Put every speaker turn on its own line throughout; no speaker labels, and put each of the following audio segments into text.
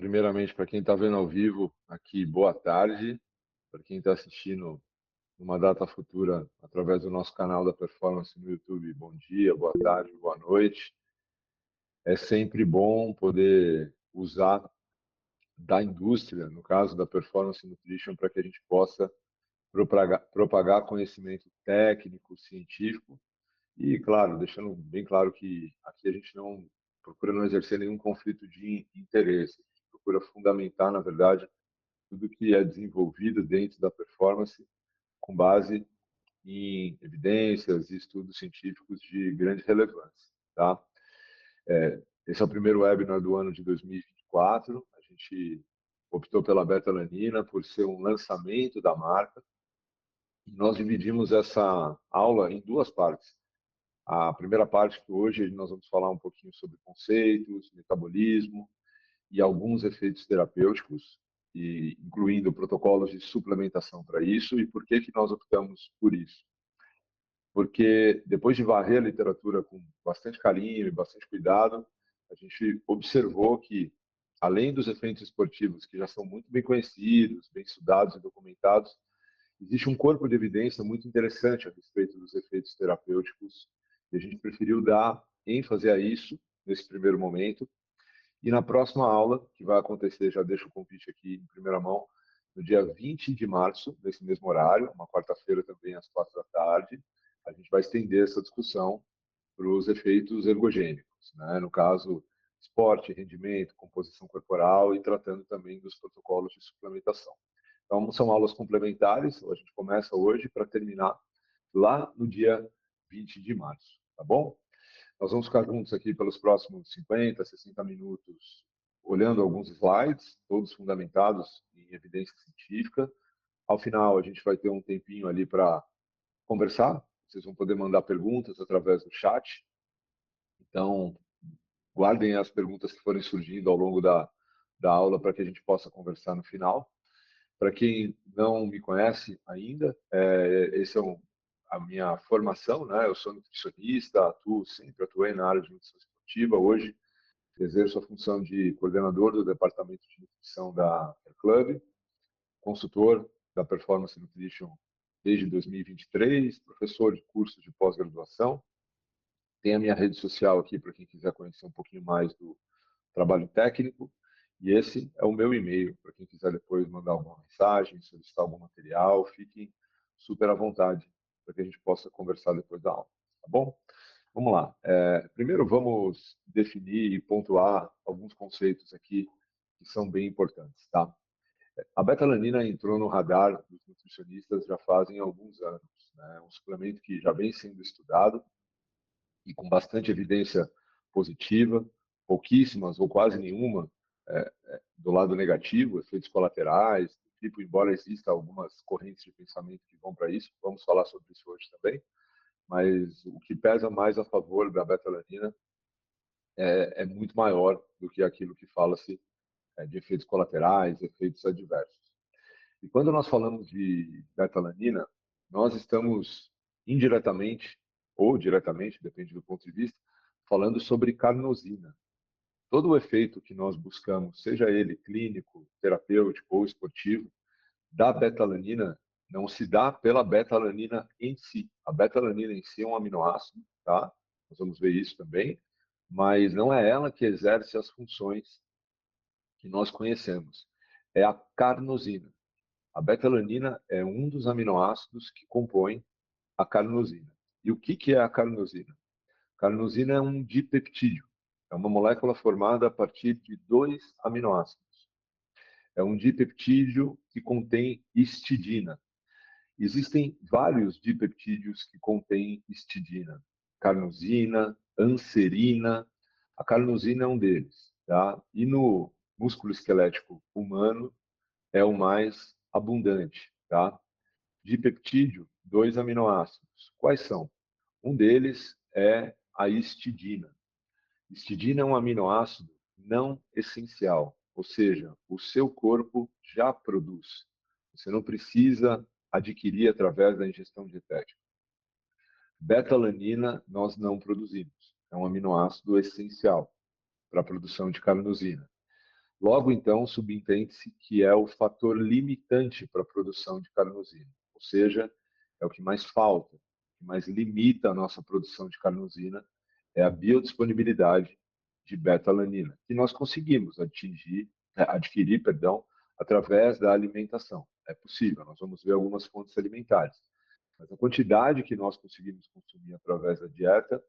Primeiramente, para quem está vendo ao vivo aqui, boa tarde. Para quem está assistindo numa data futura através do nosso canal da Performance no YouTube, bom dia, boa tarde, boa noite. É sempre bom poder usar da indústria, no caso da Performance Nutrition, para que a gente possa propagar conhecimento técnico, científico e, claro, deixando bem claro que aqui a gente não procura não exercer nenhum conflito de interesse, a gente procura fundamentar, na verdade, tudo que é desenvolvido dentro da performance com base em evidências e estudos científicos de grande relevância, tá? Esse é o primeiro webinar do ano de 2024. A gente optou pela betalanina por ser um lançamento da marca. E nós dividimos essa aula em duas partes. A primeira parte, que hoje nós vamos falar um pouquinho sobre conceitos, metabolismo e alguns efeitos terapêuticos, e incluindo protocolos de suplementação para isso. E por que que nós optamos por isso? Porque depois de varrer a literatura com bastante carinho e bastante cuidado, a gente observou que, além dos efeitos esportivos, que já são muito bem conhecidos, bem estudados e documentados, existe um corpo de evidência muito interessante a respeito dos efeitos terapêuticos, e a gente preferiu dar ênfase a isso nesse primeiro momento. E na próxima aula, que vai acontecer, já deixo o convite aqui em primeira mão, no dia 20 de março, nesse mesmo horário, uma quarta-feira também às 4 da tarde, a gente vai estender essa discussão para os efeitos ergogênicos, né? No caso, esporte, rendimento, composição corporal e tratando também dos protocolos de suplementação. Então, são aulas complementares, a gente começa hoje para terminar lá no dia 20 de março, tá bom? Nós vamos ficar juntos aqui pelos próximos 50, 60 minutos, olhando alguns slides, todos fundamentados em evidência científica. Ao final, a gente vai ter um tempinho ali para conversar. Vocês vão poder mandar perguntas através do chat. Então, guardem as perguntas que forem surgindo ao longo da aula para que a gente possa conversar no final. Para quem não me conhece ainda, esse é a minha formação, né? Eu sou nutricionista, sempre atuei na área de nutrição esportiva. Hoje, exerço a função de coordenador do departamento de nutrição da Air Club, consultor da Performance Nutrition desde 2023, professor de cursos de pós-graduação. Tem a minha rede social aqui para quem quiser conhecer um pouquinho mais do trabalho técnico. E esse é o meu e-mail, para quem quiser depois mandar alguma mensagem, solicitar algum material, fiquem super à vontade, para que a gente possa conversar depois da aula, tá bom? Vamos lá. Primeiro vamos definir e pontuar alguns conceitos aqui que são bem importantes, tá? A betalanina entrou no radar dos nutricionistas já fazem alguns anos, né? É um suplemento que já vem sendo estudado e com bastante evidência positiva, pouquíssimas ou quase nenhuma do lado negativo, efeitos colaterais, tipo, embora exista algumas correntes de pensamento que vão para isso, vamos falar sobre isso hoje também, mas o que pesa mais a favor da betalanina é muito maior do que aquilo que fala-se de efeitos colaterais, efeitos adversos. E quando nós falamos de betalanina, nós estamos indiretamente ou diretamente, depende do ponto de vista, falando sobre carnosina. Todo o efeito que nós buscamos, seja ele clínico, terapêutico ou esportivo, da betalanina não se dá pela betalanina em si. A betalanina em si é um aminoácido, tá? Nós vamos ver isso também, mas não é ela que exerce as funções que nós conhecemos. É a carnosina. A betalanina é um dos aminoácidos que compõem a carnosina. E o que é a carnosina? Carnosina é um dipeptídeo. É uma molécula formada a partir de dois aminoácidos. É um dipeptídeo que contém histidina. Existem vários dipeptídeos que contêm histidina. Carnosina, anserina. A carnosina é um deles, tá? E no músculo esquelético humano é o mais abundante, tá? Dipeptídeo, dois aminoácidos. Quais são? Um deles é a histidina. Histidina é um aminoácido não essencial, ou seja, o seu corpo já produz. Você não precisa adquirir através da ingestão dietética. Betalanina nós não produzimos. É um aminoácido essencial para a produção de carnosina. Logo, então, subentende-se que é o fator limitante para a produção de carnosina, ou seja, é o que mais falta, o que mais limita a nossa produção de carnosina, é a biodisponibilidade de beta-alanina, que nós conseguimos adquirir, através da alimentação. É possível, nós vamos ver algumas fontes alimentares, mas a quantidade que nós conseguimos consumir através da dieta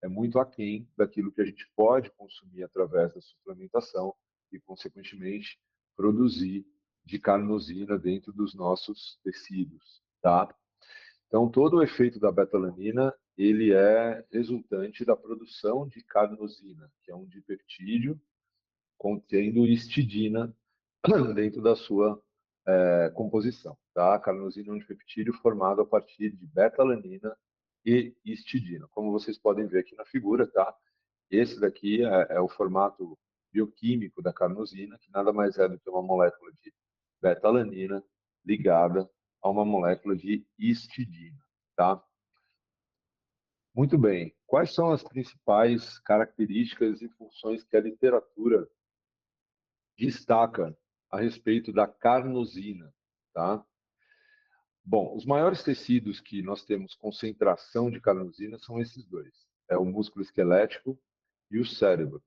é muito aquém daquilo que a gente pode consumir através da suplementação e, consequentemente, produzir de carnosina dentro dos nossos tecidos, tá? Então, todo o efeito da betalanina, ele é resultante da produção de carnosina, que é um dipeptídeo contendo histidina dentro da sua composição. Tá? A carnosina é um dipeptídeo formado a partir de betalanina e histidina. Como vocês podem ver aqui na figura, tá? Esse daqui é o formato bioquímico da carnosina, que nada mais é do que uma molécula de betalanina ligada a uma molécula de histidina. Tá? Muito bem. Quais são as principais características e funções que a literatura destaca a respeito da carnosina? Tá? Bom, os maiores tecidos que nós temos concentração de carnosina são esses dois. É o músculo esquelético e o cérebro.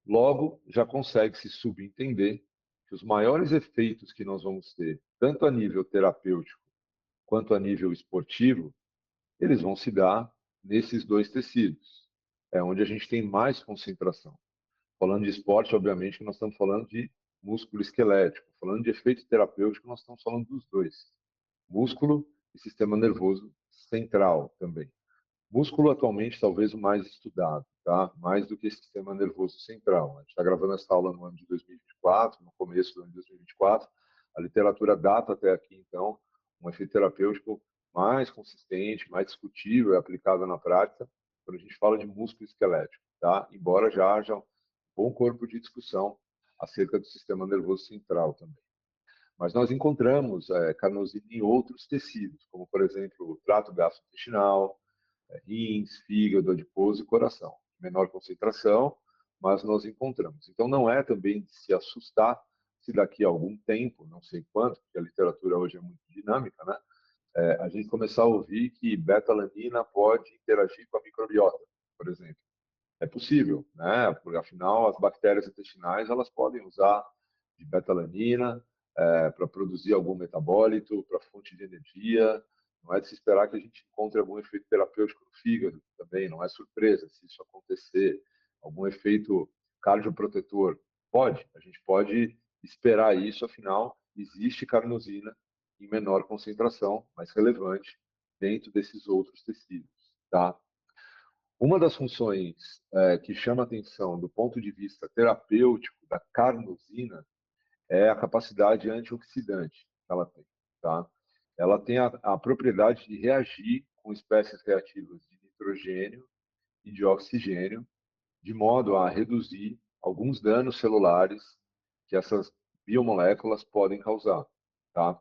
Logo, já consegue-se subentender que os maiores efeitos que nós vamos ter, tanto a nível terapêutico quanto a nível esportivo, eles vão se dar nesses dois tecidos. É onde a gente tem mais concentração. Falando de esporte, obviamente, que nós estamos falando de músculo esquelético. Falando de efeito terapêutico, nós estamos falando dos dois. Músculo e sistema nervoso central também. Músculo atualmente talvez o mais estudado, tá? Mais do que sistema nervoso central. A gente está gravando essa aula no ano de 2024, no começo do ano de 2024. A literatura data até aqui, então, um efeito terapêutico mais consistente, mais discutível e aplicável na prática, quando a gente fala de músculo esquelético, tá? Embora já haja um bom corpo de discussão acerca do sistema nervoso central também. Mas nós encontramos carnosina em outros tecidos, como, por exemplo, o trato gastrointestinal, rins, fígado, adiposo e coração. Menor concentração, mas nós encontramos. Então, não é também de se assustar se daqui a algum tempo, não sei quanto, porque a literatura hoje é muito dinâmica, né? A gente começar a ouvir que beta-alanina pode interagir com a microbiota, por exemplo. É possível, né? Porque afinal as bactérias intestinais elas podem usar de betalanina para produzir algum metabólito, para fonte de energia. Não é de se esperar que a gente encontre algum efeito terapêutico no fígado também, não é surpresa se isso acontecer. Algum efeito cardioprotetor. Pode, a gente pode esperar isso, afinal, existe carnosina em menor concentração, mas relevante, dentro desses outros tecidos. Tá? Uma das funções que chama atenção do ponto de vista terapêutico da carnosina é a capacidade antioxidante que ela tem. Tá? Ela tem a propriedade de reagir com espécies reativas de nitrogênio e de oxigênio, de modo a reduzir alguns danos celulares que essas biomoléculas podem causar. Tá?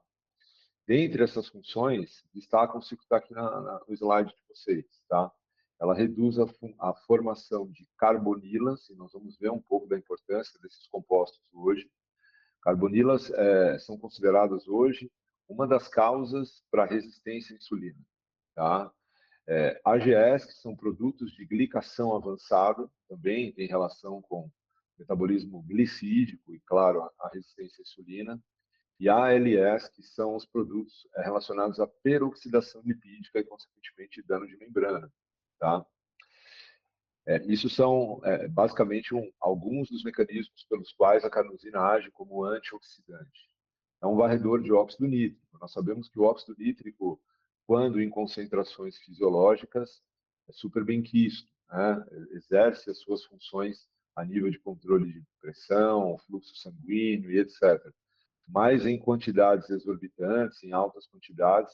Dentre essas funções, destacam-se o que está aqui no slide de vocês. Tá? Ela reduz a formação de carbonilas, e nós vamos ver um pouco da importância desses compostos hoje. Carbonilas são consideradas hoje uma das causas para a resistência à insulina. Tá? AGS, que são produtos de glicação avançada, também tem relação com metabolismo glicídico e, claro, a resistência à insulina. E ALS, que são os produtos relacionados à peroxidação lipídica e, consequentemente, dano de membrana. Tá? Isso são, basicamente, alguns dos mecanismos pelos quais a carnosina age como antioxidante. É um varredor de óxido nítrico. Nós sabemos que o óxido nítrico, quando em concentrações fisiológicas, é super bem quisto, né? Exerce as suas funções a nível de controle de pressão, fluxo sanguíneo e etc. Mas em quantidades exorbitantes, em altas quantidades,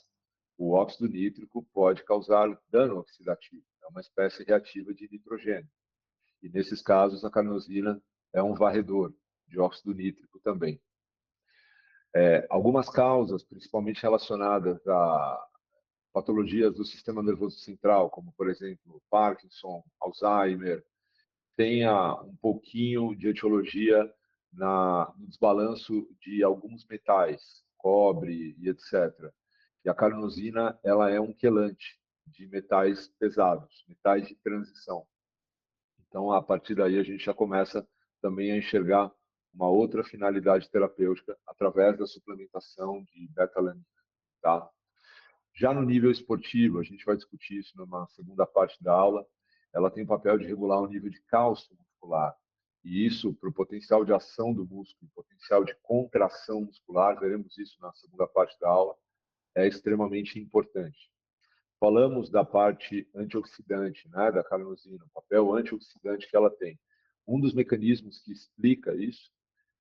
o óxido nítrico pode causar dano oxidativo. É uma espécie reativa de nitrogênio. E nesses casos, a carnosina é um varredor de óxido nítrico também. Algumas causas, principalmente relacionadas a patologias do sistema nervoso central, como, por exemplo, Parkinson, Alzheimer, tem um pouquinho de etiologia no desbalanço de alguns metais, cobre e etc. E a carnosina, ela é um quelante de metais pesados, metais de transição. Então, a partir daí, a gente já começa também a enxergar uma outra finalidade terapêutica através da suplementação de beta-alanina, tá? Já no nível esportivo, a gente vai discutir isso numa segunda parte da aula, ela tem o papel de regular o nível de cálcio muscular. E isso, para o potencial de ação do músculo, potencial de contração muscular, veremos isso na segunda parte da aula, é extremamente importante. Falamos da parte antioxidante, né, da carnosina, o papel antioxidante que ela tem. Um dos mecanismos que explica isso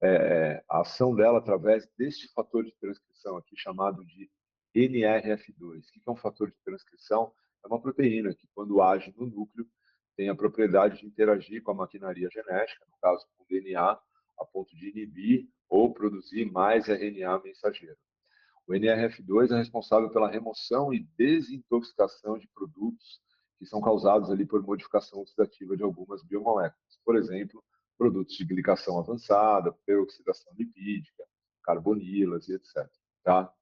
é a ação dela através deste fator de transcrição aqui chamado de NRF2. O que é um fator de transcrição? É uma proteína que, quando age no núcleo, tem a propriedade de interagir com a maquinaria genética, no caso com o DNA, a ponto de inibir ou produzir mais RNA mensageiro. O NRF2 é responsável pela remoção e desintoxicação de produtos que são causados ali por modificação oxidativa de algumas biomoléculas. Por exemplo, produtos de glicação avançada, peroxidação lipídica, carbonilas e etc. Tá?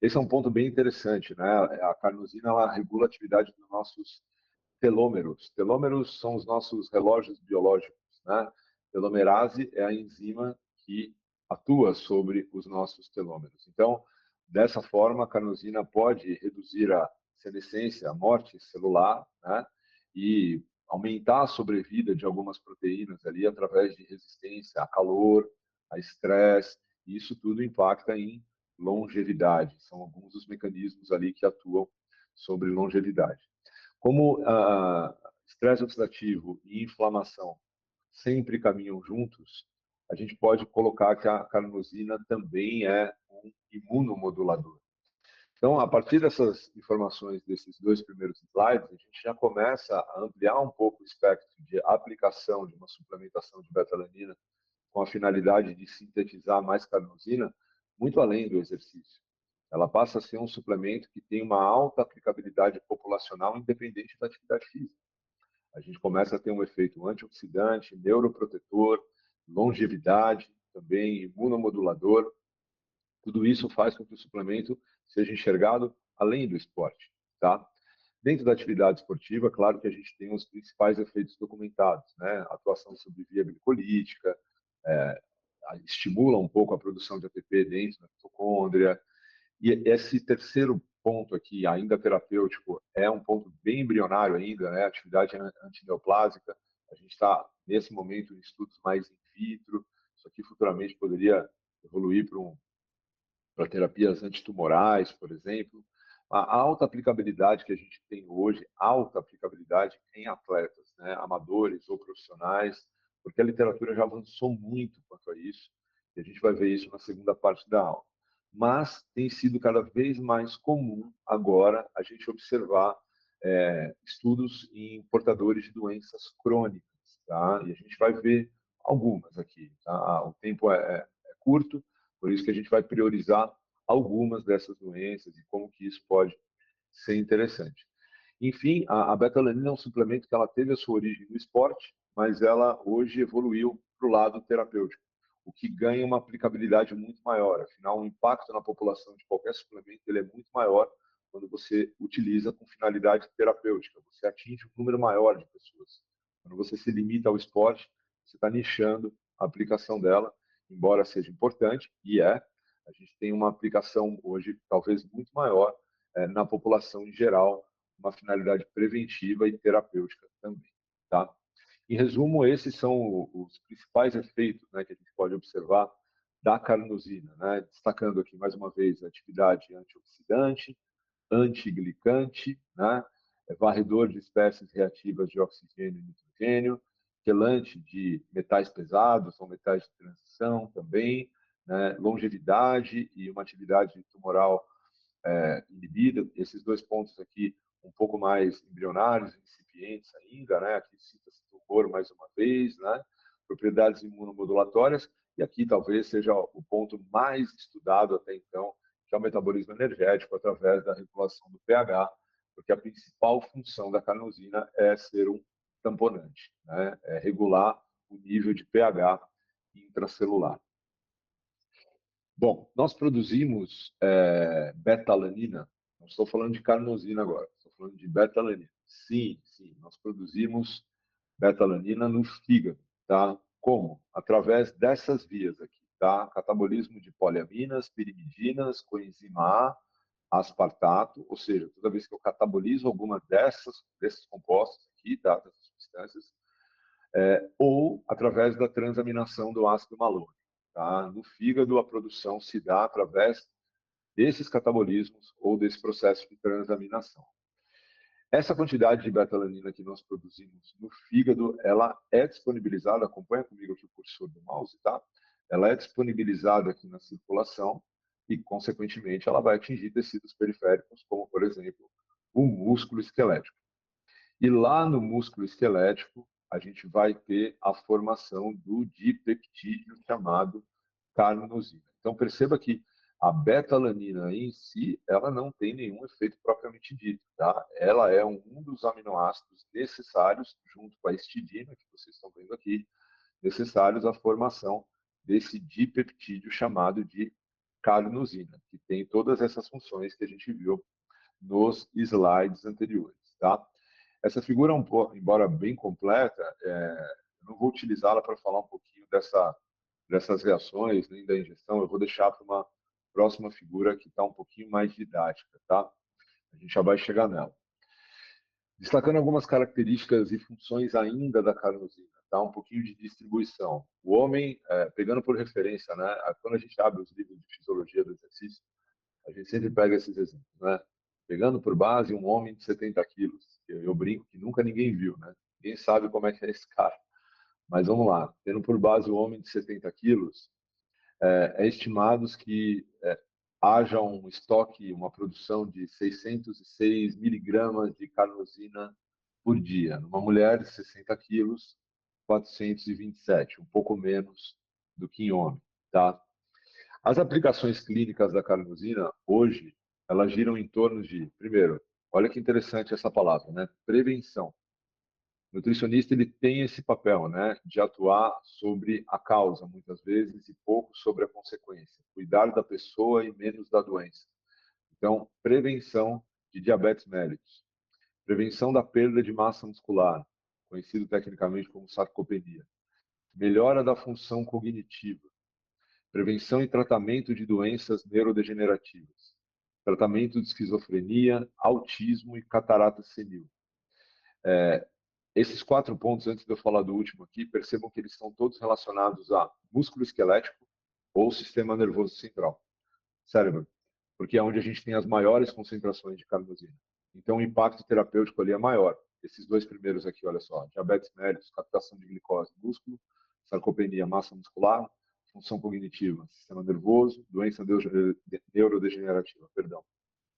Esse é um ponto bem interessante, né? A carnosina ela regula a atividade dos nossos telômeros. Telômeros são os nossos relógios biológicos, né? Telomerase é a enzima que atua sobre os nossos telômeros. Então, dessa forma, a carnosina pode reduzir a senescência, a morte celular, né? E aumentar a sobrevida de algumas proteínas ali através de resistência a calor, a estresse, e isso tudo impacta em longevidade. São alguns dos mecanismos ali que atuam sobre longevidade. Como estresse oxidativo e inflamação sempre caminham juntos, a gente pode colocar que a carnosina também é um imunomodulador. Então, a partir dessas informações desses dois primeiros slides, a gente já começa a ampliar um pouco o espectro de aplicação de uma suplementação de beta-alanina com a finalidade de sintetizar mais carnosina, muito além do exercício. Ela passa a ser um suplemento que tem uma alta aplicabilidade populacional independente da atividade física. A gente começa a ter um efeito antioxidante, neuroprotetor, longevidade, também imunomodulador. Tudo isso faz com que o suplemento seja enxergado além do esporte, tá? Dentro da atividade esportiva, claro que a gente tem os principais efeitos documentados, né? Atuação sobre via glicolítica, é, estimula um pouco a produção de ATP dentro da mitocôndria. E esse terceiro ponto aqui, ainda terapêutico, é um ponto bem embrionário ainda, né? Atividade antineoplásica. A gente está, nesse momento, em estudos mais in vitro. Isso aqui futuramente poderia evoluir para terapias antitumorais, por exemplo. A alta aplicabilidade que a gente tem hoje, alta aplicabilidade em atletas, né, amadores ou profissionais, porque a literatura já avançou muito quanto a isso, e a gente vai ver isso na segunda parte da aula. Mas tem sido cada vez mais comum agora a gente observar estudos em portadores de doenças crônicas, tá? E a gente vai ver algumas aqui, tá? O tempo é curto, por isso que a gente vai priorizar algumas dessas doenças e como que isso pode ser interessante. Enfim, a beta-alanina é um suplemento que ela teve a sua origem no esporte, mas ela hoje evoluiu para o lado terapêutico, o que ganha uma aplicabilidade muito maior. Afinal, o impacto na população de qualquer suplemento ele é muito maior quando você utiliza com finalidade terapêutica. Você atinge um número maior de pessoas. Quando você se limita ao esporte, você está nichando a aplicação dela, embora seja importante, e a gente tem uma aplicação hoje talvez muito maior na população em geral, uma finalidade preventiva e terapêutica também. Tá? Em resumo, esses são os principais efeitos, né, que a gente pode observar da carnosina, né? Destacando aqui mais uma vez a atividade antioxidante, antiglicante, né? Varredor de espécies reativas de oxigênio e nitrogênio, quelante de metais pesados, são metais de transição também, né? Longevidade e uma atividade tumoral inibida. Esses dois pontos aqui um pouco mais embrionários, incipientes ainda, né? Aqui cita-se tumor mais uma vez, né? Propriedades imunomodulatórias, e aqui talvez seja o ponto mais estudado até então, que é o metabolismo energético através da regulação do pH, porque a principal função da carnosina é ser um tamponante, né? É regular o nível de pH intracelular. Bom, nós produzimos betalanina, não estou falando de carnosina agora, estou falando de betalanina. Sim, sim, nós produzimos betalanina no fígado, tá? Como? Através dessas vias aqui, tá? Catabolismo de poliaminas, pirimidinas, coenzima A, aspartato, ou seja, toda vez que eu catabolizo alguma desses compostos aqui, tá? Dessas substâncias, ou através da transaminação do ácido malônico. Tá? No fígado, a produção se dá através desses catabolismos ou desse processo de transaminação. Essa quantidade de betalanina que nós produzimos no fígado, ela é disponibilizada, acompanha comigo aqui o cursor do mouse, tá? Ela é disponibilizada aqui na circulação e, consequentemente, ela vai atingir tecidos periféricos, como, por exemplo, o músculo esquelético. E lá no músculo esquelético, a gente vai ter a formação do dipeptídeo chamado carnosina. Então, perceba que a betalanina em si, ela não tem nenhum efeito propriamente dito, tá? Ela é um dos aminoácidos necessários, junto com a histidina, que vocês estão vendo aqui, necessários à formação desse dipeptídeo chamado de carnosina, que tem todas essas funções que a gente viu nos slides anteriores, tá? Essa figura, embora bem completa, eu não vou utilizá-la para falar um pouquinho dessas reações, nem da ingestão, eu vou deixar para uma próxima figura que está um pouquinho mais didática, tá? A gente já vai chegar nela. Destacando algumas características e funções ainda da carnosina, tá? Um pouquinho de distribuição. O homem, pegando por referência, né? Quando a gente abre os livros de fisiologia do exercício, a gente sempre pega esses exemplos, né? Pegando por base um homem de 70 quilos, que eu brinco que nunca ninguém viu, né? Ninguém sabe como é que é esse cara. Mas vamos lá, tendo por base o homem de 70 quilos, é estimados que haja um estoque, uma produção de 606 miligramas de carnosina por dia. Numa mulher de 60 quilos, 427, um pouco menos do que em homem, tá? As aplicações clínicas da carnosina, hoje, elas giram em torno de, primeiro, olha que interessante essa palavra, né? Prevenção. O nutricionista ele tem esse papel, né, de atuar sobre a causa, muitas vezes, e pouco sobre a consequência. Cuidar da pessoa e menos da doença. Então, prevenção de diabetes mellitus. Prevenção da perda de massa muscular, conhecido tecnicamente como sarcopenia. Melhora da função cognitiva. Prevenção e tratamento de doenças neurodegenerativas. Tratamento de esquizofrenia, autismo e catarata senil. Esses 4 pontos, antes de eu falar do último aqui, percebam que eles estão todos relacionados a músculo esquelético ou sistema nervoso central, cérebro, porque é onde a gente tem as maiores concentrações de carnosina. Então, o impacto terapêutico ali é maior. Esses 2 primeiros aqui, olha só, diabetes mellitus, captação de glicose, músculo, sarcopenia, massa muscular, função cognitiva, sistema nervoso, doença neurodegenerativa, perdão,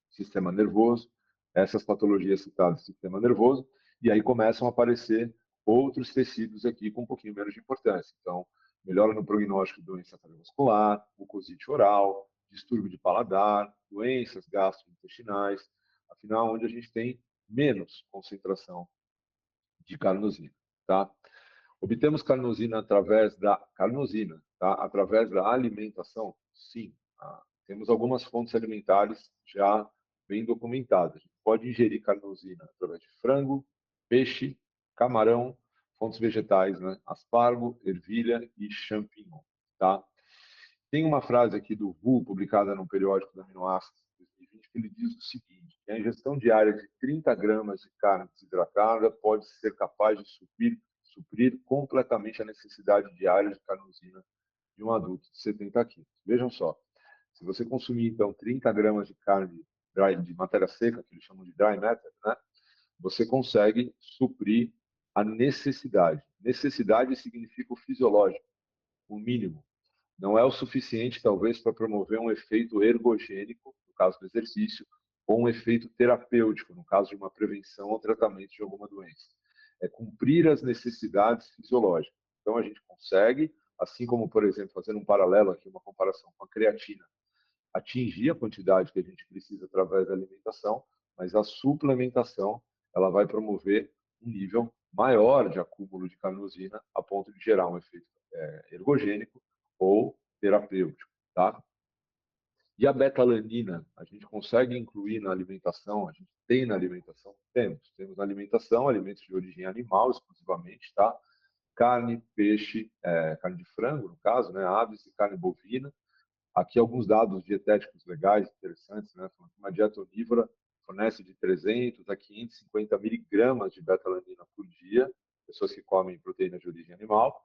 sistema nervoso, essas patologias citadas, sistema nervoso, e aí começam a aparecer outros tecidos aqui com um pouquinho menos de importância. Então, melhora no prognóstico de doença cardiovascular, mucosite oral, distúrbio de paladar, doenças gastrointestinais, afinal, onde a gente tem menos concentração de carnosina, tá? Obtemos carnosina através da carnosina, tá? Através da alimentação? Sim. Tá? Temos algumas fontes alimentares já bem documentadas. A gente pode ingerir carnosina através de frango, peixe, camarão, fontes vegetais, né? Aspargo, ervilha e champignon, tá? Tem uma frase aqui do WHO, publicada no periódico da Aminoácidos, de 2020, que ele diz o seguinte, que a ingestão diária de 30 gramas de carne desidratada pode ser capaz de suprir completamente a necessidade diária de carnosina de um adulto de 70 quilos. Vejam só, se você consumir, então, 30 gramas de carne de matéria seca, que eles chamam de dry matter, né, você consegue suprir a necessidade. Necessidade significa o fisiológico, o mínimo. Não é o suficiente, talvez, para promover um efeito ergogênico, no caso do exercício, ou um efeito terapêutico, no caso de uma prevenção ou tratamento de alguma doença. É cumprir as necessidades fisiológicas. Então, a gente consegue, assim como, por exemplo, fazendo um paralelo aqui, uma comparação com a creatina, atingir a quantidade que a gente precisa através da alimentação, mas a suplementação ela vai promover um nível maior de acúmulo de carnosina a ponto de gerar um efeito ergogênico ou terapêutico, tá? E a betalanina, a gente consegue incluir na alimentação? A gente tem na alimentação? Temos na alimentação alimentos de origem animal exclusivamente, tá? Carne, peixe, carne de frango, no caso, né? Aves e carne bovina. Aqui alguns dados dietéticos legais, interessantes, né? Uma dieta onívora fornece de 300 a 550 miligramas de betalanina por dia, pessoas que comem proteína de origem animal.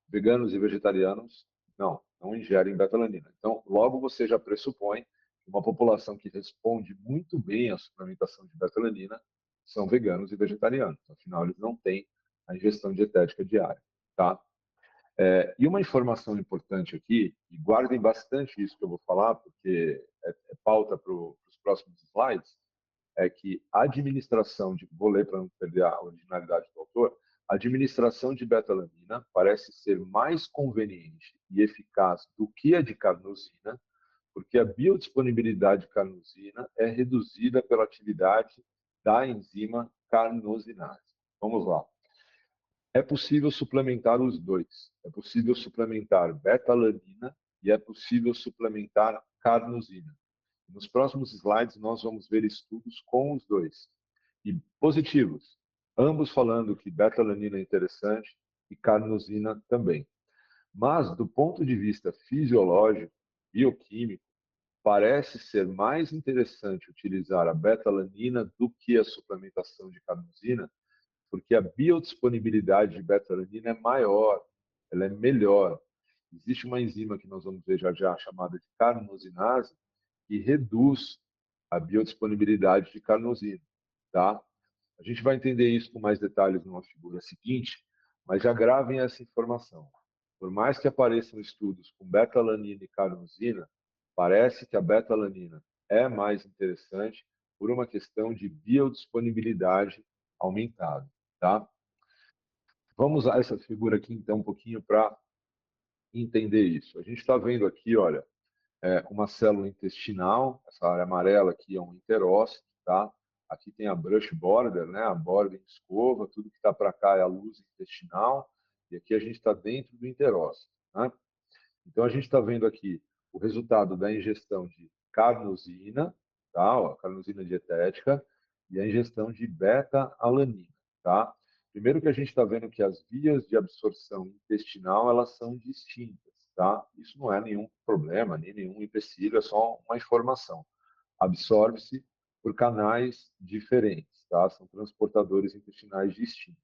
Veganos e vegetarianos não ingerem betalanina. Então, logo você já pressupõe que uma população que responde muito bem à suplementação de betalanina são veganos e vegetarianos. Afinal, eles não têm a ingestão dietética diária, tá? E uma informação importante aqui, e guardem bastante isso que eu vou falar, porque é pauta para os próximos slides, é que a administração de, vou ler para não perder a originalidade do autor, a administração de betalanina parece ser mais conveniente e eficaz do que a de carnosina, porque a biodisponibilidade de carnosina é reduzida pela atividade da enzima carnosinase. Vamos lá. É possível suplementar os dois. É possível suplementar betalanina e é possível suplementar carnosina. Nos próximos slides, nós vamos ver estudos com os dois. E positivos, ambos falando que betalanina é interessante e carnosina também. Mas, do ponto de vista fisiológico, bioquímico, parece ser mais interessante utilizar a betalanina do que a suplementação de carnosina, porque a biodisponibilidade de betalanina é maior, ela é melhor. Existe uma enzima que nós vamos ver já já, chamada de carnosinase, que reduz a biodisponibilidade de carnosina, tá? A gente vai entender isso com mais detalhes numa figura seguinte, mas já gravem essa informação. Por mais que apareçam estudos com betalanina e carnosina, parece que a betalanina é mais interessante por uma questão de biodisponibilidade aumentada, tá? Vamos usar essa figura aqui então um pouquinho para entender isso. A gente está vendo aqui, olha, uma célula intestinal, essa área amarela aqui é um enterócito, tá? Aqui tem a brush border, né? A borda em escova, tudo que está para cá é a luz intestinal, e aqui a gente está dentro do enterócito, né? Então a gente está vendo aqui o resultado da ingestão de carnosina, tá? Ó, carnosina dietética, e a ingestão de beta-alanina, tá? Primeiro que a gente está vendo que as vias de absorção intestinal elas são distintas, tá? Isso não é nenhum problema, nem nenhum empecilho, é só uma informação. Absorve-se por canais diferentes, tá? São transportadores intestinais distintos.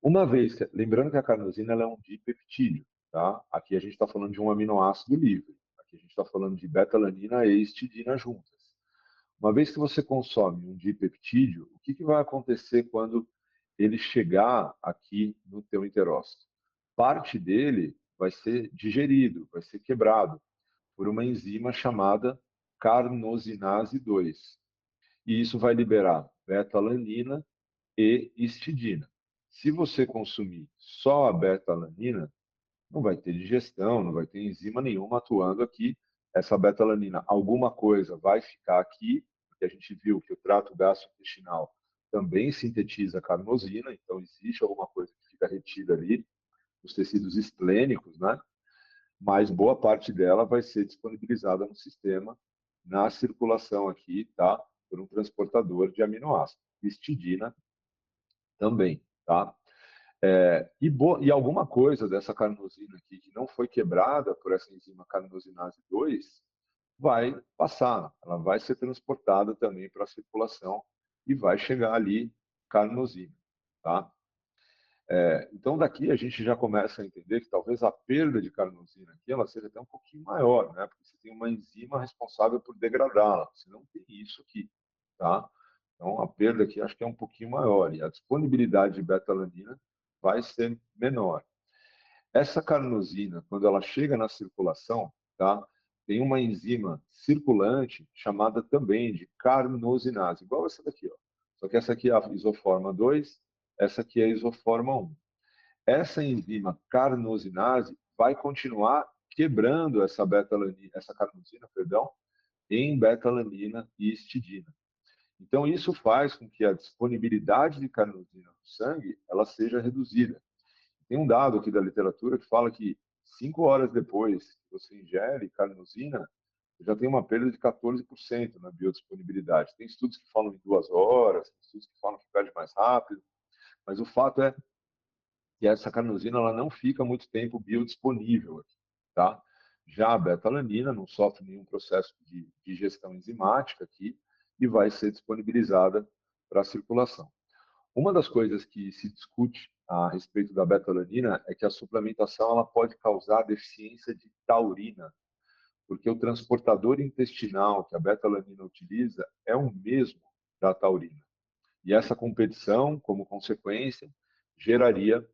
Uma vez, lembrando que a carnosina ela é um dipeptídeo, tá? Aqui a gente está falando de um aminoácido livre. Aqui a gente está falando de betalanina e histidina juntas. Uma vez que você consome um dipeptídeo, o que vai acontecer quando ele chegar aqui no teu enterócito? Parte dele vai ser digerido, vai ser quebrado por uma enzima chamada carnosinase 2. E isso vai liberar betalanina e histidina. Se você consumir só a beta-alanina, não vai ter digestão, não vai ter enzima nenhuma atuando aqui. Essa beta-alanina, alguma coisa vai ficar aqui, porque a gente viu que o trato gastrointestinal também sintetiza carnosina, então existe alguma coisa que fica retida ali, os tecidos esplênicos, né? Mas boa parte dela vai ser disponibilizada no sistema, na circulação aqui, tá? Por um transportador de aminoácidos. Histidina também, tá? E alguma coisa dessa carnosina aqui que não foi quebrada por essa enzima carnosinase 2 vai passar, ela vai ser transportada também para a circulação e vai chegar ali carnosina, tá? Então daqui a gente já começa a entender que talvez a perda de carnosina aqui ela seja até um pouquinho maior, né? Porque você tem uma enzima responsável por degradá-la, você não tem isso aqui, tá? Então a perda aqui acho que é um pouquinho maior e a disponibilidade de beta-alanina vai ser menor. Essa carnosina, quando ela chega na circulação, tá? Tem uma enzima circulante chamada também de carnosinase, igual essa daqui, ó. Só que essa aqui é a isoforma 2, essa aqui é a isoforma 1. Essa enzima carnosinase vai continuar quebrando essa beta-alanina, essa carnosina, perdão, em beta-alanina e histidina. Então isso faz com que a disponibilidade de carnosina no sangue ela seja reduzida. Tem um dado aqui da literatura que fala que 5 horas depois que você ingere carnosina, você já tem uma perda de 14% na biodisponibilidade. Tem estudos que falam em 2 horas, tem estudos que falam que perde mais rápido, mas o fato é que essa carnosina ela não fica muito tempo biodisponível aqui, tá? Já a betalanina não sofre nenhum processo de digestão enzimática aqui e vai ser disponibilizada para a circulação. Uma das coisas que se discute a respeito da betalanina é que a suplementação ela pode causar deficiência de taurina, porque o transportador intestinal que a betalanina utiliza é o mesmo da taurina. E essa competição, como consequência, geraria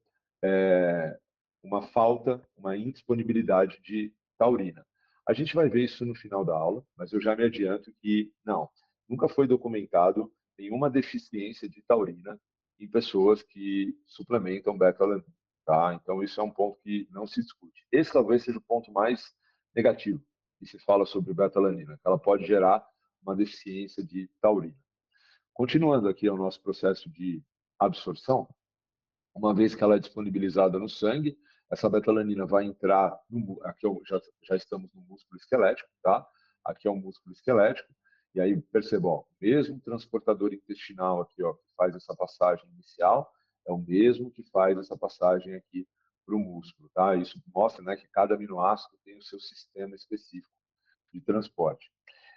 é, uma falta, uma indisponibilidade de taurina. A gente vai ver isso no final da aula, mas eu já me adianto que não, nunca foi documentado nenhuma deficiência de taurina em pessoas que suplementam beta-alanina, tá? Então isso é um ponto que não se discute. Esse talvez seja o ponto mais negativo que se fala sobre beta-alanina, que ela pode gerar uma deficiência de taurina. Continuando aqui ao nosso processo de absorção, uma vez que ela é disponibilizada no sangue, essa betalanina vai entrar no, aqui já estamos no músculo esquelético, tá? Aqui é o músculo esquelético, e aí percebam, ó, mesmo transportador intestinal aqui, ó, que faz essa passagem inicial, é o mesmo que faz essa passagem aqui para o músculo, tá? Isso mostra, né, que cada aminoácido tem o seu sistema específico de transporte.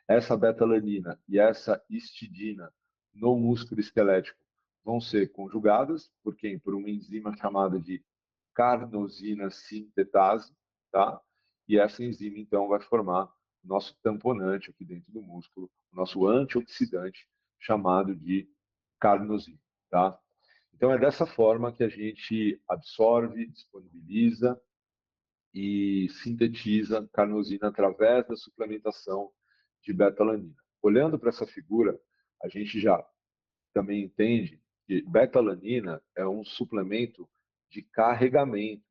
Essa betalanina e essa histidina no músculo esquelético vão ser conjugadas por quem? Por uma enzima chamada de carnosina sintetase, tá? E essa enzima então vai formar o nosso tamponante aqui dentro do músculo, o nosso antioxidante chamado de carnosina, tá? Então é dessa forma que a gente absorve, disponibiliza e sintetiza carnosina através da suplementação de betalanina. Olhando para essa figura, a gente já também entende que betalanina é um suplemento de carregamento.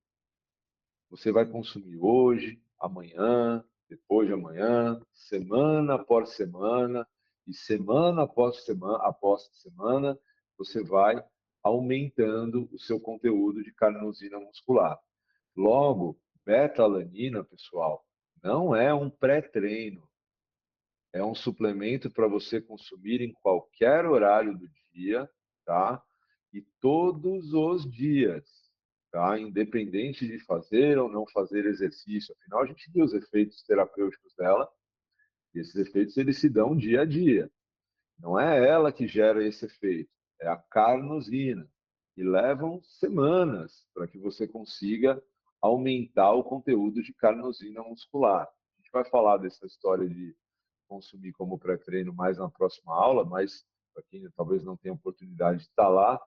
Você vai consumir hoje, amanhã, depois de amanhã, semana após semana, e semana após semana, você vai aumentando o seu conteúdo de carnosina muscular. Logo, beta-alanina, pessoal, não é um pré-treino, é um suplemento para você consumir em qualquer horário do dia, tá? E todos os dias, tá? Independente de fazer ou não fazer exercício. Afinal, a gente viu os efeitos terapêuticos dela, e esses efeitos eles se dão dia a dia. Não é ela que gera esse efeito, é a carnosina. E levam semanas para que você consiga aumentar o conteúdo de carnosina muscular. A gente vai falar dessa história de consumir como pré-treino mais na próxima aula, mas para quem talvez não tenha oportunidade de estar lá,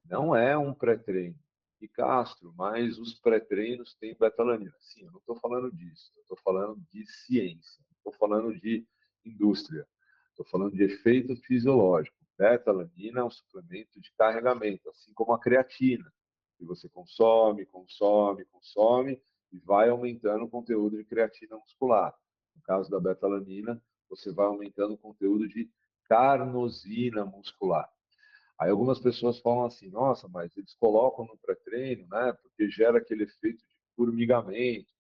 não é um pré-treino. E Castro, mas os pré-treinos têm betalanina. Sim, eu não estou falando disso. Eu estou falando de ciência. Estou falando de indústria. Estou falando de efeito fisiológico. Beta-alanina é um suplemento de carregamento, assim como a creatina, que você consome, consome, consome e vai aumentando o conteúdo de creatina muscular. No caso da beta-alanina, você vai aumentando o conteúdo de carnosina muscular. Aí algumas pessoas falam assim, nossa, mas eles colocam no pré-treino, né? Porque gera aquele efeito de formigamento,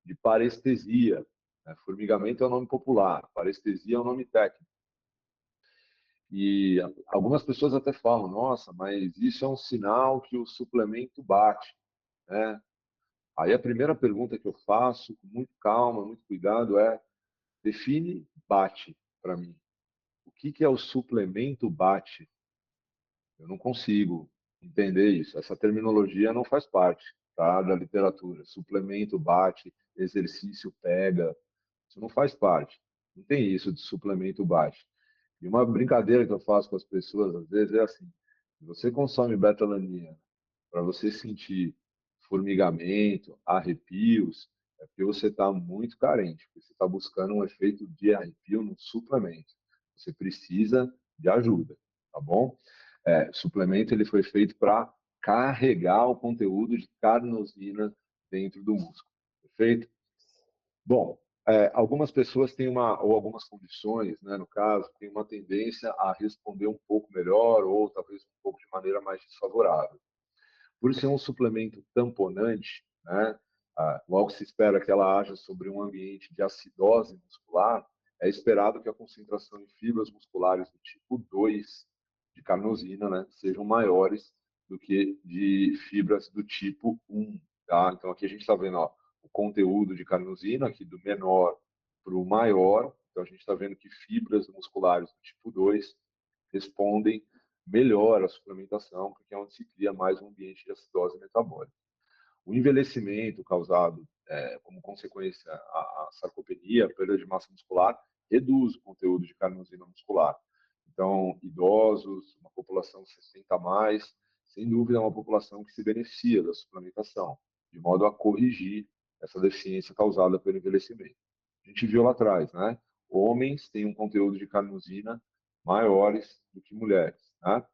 de parestesia. Né? Formigamento é o nome popular, parestesia é o nome técnico. E algumas pessoas até falam, nossa, mas isso é um sinal que o suplemento bate, né? Aí a primeira pergunta que eu faço, com muito calma, muito cuidado, é define bate para mim. O que é o suplemento bate? Eu não consigo entender isso. Essa terminologia não faz parte, tá, da literatura. Suplemento bate, exercício pega. Isso não faz parte. Não tem isso de suplemento bate. E uma brincadeira que eu faço com as pessoas, às vezes, é assim: se você consome betalanina para você sentir formigamento, arrepios, é porque você está muito carente, porque você está buscando um efeito de arrepio no suplemento. Você precisa de ajuda, tá bom? Suplemento ele foi feito para carregar o conteúdo de carnosina dentro do músculo, perfeito? Bom, algumas pessoas têm ou algumas condições, né, no caso, têm uma tendência a responder um pouco melhor ou talvez um pouco de maneira mais desfavorável. por ser um suplemento tamponante, né, logo se espera que ela haja sobre um ambiente de acidose muscular, é esperado que a concentração em fibras musculares do tipo 2 de carnosina, né, sejam maiores do que de fibras do tipo 1. Tá? Então, aqui a gente está vendo o conteúdo de carnosina, aqui do menor para o maior. Então, a gente está vendo que fibras musculares do tipo 2 respondem melhor à suplementação, porque é onde se cria mais um ambiente de acidose metabólica. O envelhecimento causado como consequência a sarcopenia, a perda de massa muscular, reduz o conteúdo de carnosina muscular. Então, idosos, uma população 60 a mais, sem dúvida é uma população que se beneficia da suplementação, de modo a corrigir essa deficiência causada pelo envelhecimento. A gente viu lá atrás, né? Homens têm um conteúdo de carnosina maiores do que mulheres, né?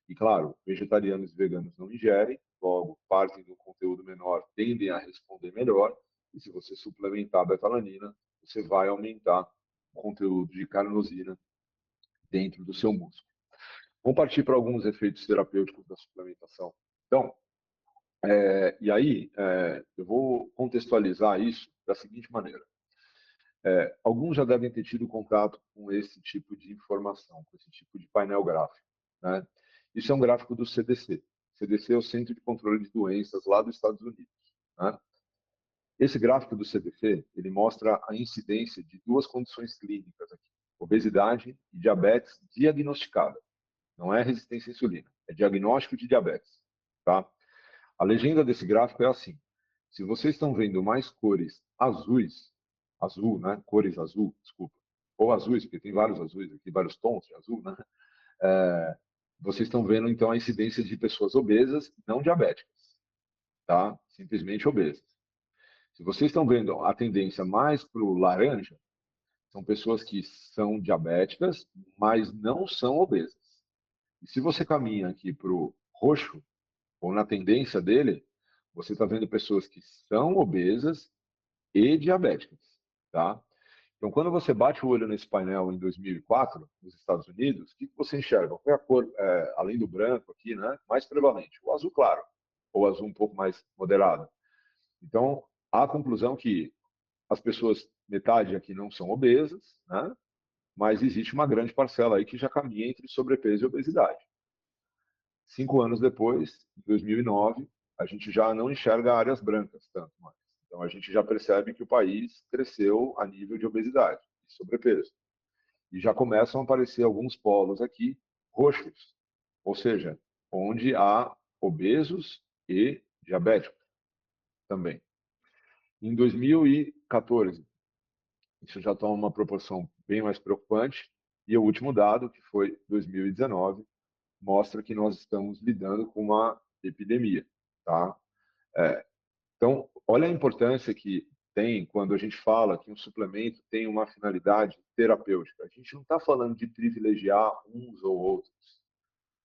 E, claro, vegetarianos e veganos não ingerem, logo, partem do conteúdo menor, tendem a responder melhor. E se você suplementar a betalanina, você vai aumentar o conteúdo de carnosina dentro do seu músculo. Vamos partir para alguns efeitos terapêuticos da suplementação. Então, e aí, eu vou contextualizar isso da seguinte maneira. Alguns já devem ter tido contato com esse tipo de informação, com esse tipo de painel gráfico, né? Isso é um gráfico do CDC. O CDC é o Centro de Controle de Doenças lá dos Estados Unidos, né? Esse gráfico do CDC, ele mostra a incidência de duas condições clínicas aqui: obesidade e diabetes diagnosticada. Não é resistência à insulina, é diagnóstico de diabetes, tá? A legenda desse gráfico é assim: se vocês estão vendo mais cores azuis, azul, né? Cores azul, desculpa, ou azuis, porque tem vários azuis aqui, vários tons de azul, né? É, vocês estão vendo então a incidência de pessoas obesas, não diabéticas, tá? Simplesmente obesas. Se vocês estão vendo a tendência mais para o laranja, são pessoas que são diabéticas, mas não são obesas. E se você caminha aqui para o roxo, ou na tendência dele, você está vendo pessoas que são obesas e diabéticas, tá? Então, quando você bate o olho nesse painel em 2004, nos Estados Unidos, o que você enxerga? Qual é a cor, além do branco aqui, né, mais prevalente? O azul claro, ou o azul um pouco mais moderado. Então, a conclusão é que as pessoas, metade aqui não são obesas, né, mas existe uma grande parcela aí que já caminha entre sobrepeso e obesidade. 5 anos depois, em 2009, a gente já não enxerga áreas brancas tanto mais. Então, a gente já percebe que o país cresceu a nível de obesidade e sobrepeso. E já começam a aparecer alguns polos aqui roxos, ou seja, onde há obesos e diabéticos também. Em 2014, isso já toma uma proporção bem mais preocupante, e o último dado, que foi 2019, mostra que nós estamos lidando com uma epidemia, tá? Então, olha a importância que tem quando a gente fala que um suplemento tem uma finalidade terapêutica. A gente não está falando de privilegiar uns ou outros.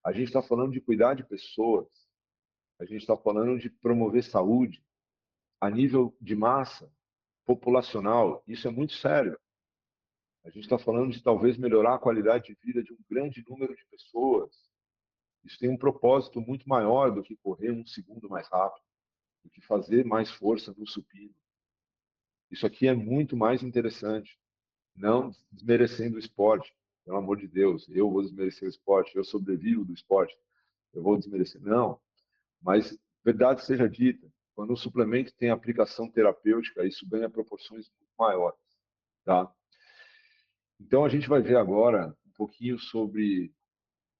A gente está falando de cuidar de pessoas. A gente está falando de promover saúde a nível de massa populacional. Isso é muito sério. A gente está falando de talvez melhorar a qualidade de vida de um grande número de pessoas. Isso tem um propósito muito maior do que correr um segundo mais rápido, do que fazer mais força no supino. Isso aqui é muito mais interessante. Não desmerecendo o esporte, pelo amor de Deus. Eu vou desmerecer o esporte, eu sobrevivo do esporte, eu vou desmerecer. Não, mas verdade seja dita, quando o suplemento tem aplicação terapêutica, isso ganha proporções muito maiores, tá? Então a gente vai ver agora um pouquinho sobre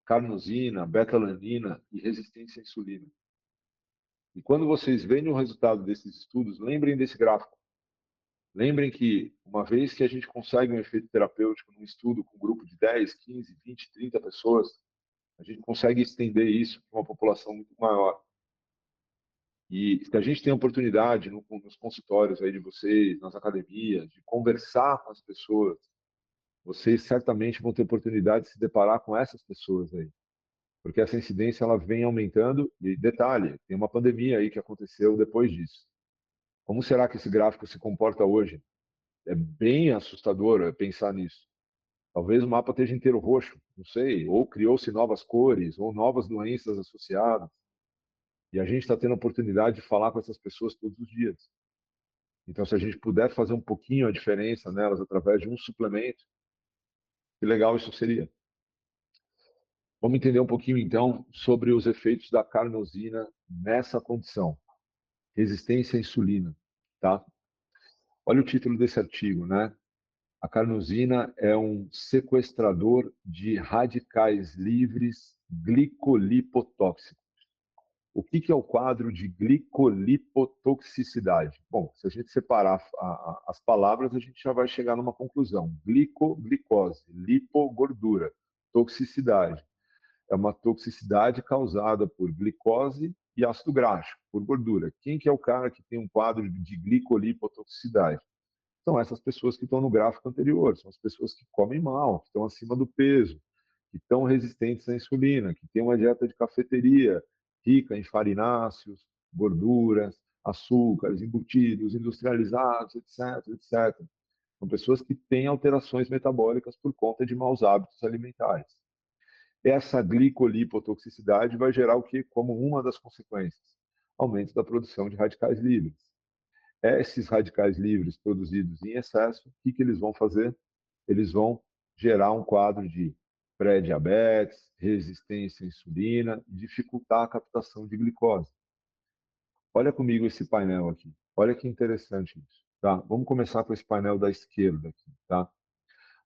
carnosina, betalanina e resistência à insulina. E quando vocês veem o resultado desses estudos, lembrem desse gráfico. Lembrem que, uma vez que a gente consegue um efeito terapêutico num estudo com um grupo de 10, 15, 20, 30 pessoas, a gente consegue estender isso para uma população muito maior. E se a gente tem a oportunidade nos consultórios aí de vocês, nas academias, de conversar com as pessoas, vocês certamente vão ter oportunidade de se deparar com essas pessoas aí. Porque essa incidência ela vem aumentando e, detalhe, tem uma pandemia aí que aconteceu depois disso. Como será que esse gráfico se comporta hoje? É bem assustador pensar nisso. Talvez o mapa esteja inteiro roxo, não sei, ou criou-se novas cores, ou novas doenças associadas. E a gente está tendo a oportunidade de falar com essas pessoas todos os dias. Então, se a gente puder fazer um pouquinho a diferença nelas através de um suplemento, que legal isso seria. Vamos entender um pouquinho, então, sobre os efeitos da carnosina nessa condição, resistência à insulina, tá? Olha o título desse artigo, né? A carnosina é um sequestrador de radicais livres glicolipotóxicos. O que é o quadro de glicolipotoxicidade? Bom, se a gente separar as palavras, a gente já vai chegar numa conclusão. Glicose, lipogordura, toxicidade. É uma toxicidade causada por glicose e ácido graxo, por gordura. Quem que é o cara que tem um quadro de glicolipotoxicidade? São essas pessoas que estão no gráfico anterior, são as pessoas que comem mal, que estão acima do peso, que estão resistentes à insulina, que têm uma dieta de cafeteria rica em farináceos, gorduras, açúcares, embutidos, industrializados, etc, etc. São pessoas que têm alterações metabólicas por conta de maus hábitos alimentares. Essa glicolipotoxicidade vai gerar o que como uma das consequências? Aumento da produção de radicais livres. Esses radicais livres produzidos em excesso, o que eles vão fazer? Eles vão gerar um quadro de pré-diabetes, resistência à insulina, dificultar a captação de glicose. Olha comigo esse painel aqui. Olha que interessante isso. Tá? Vamos começar com esse painel da esquerda aqui. Tá?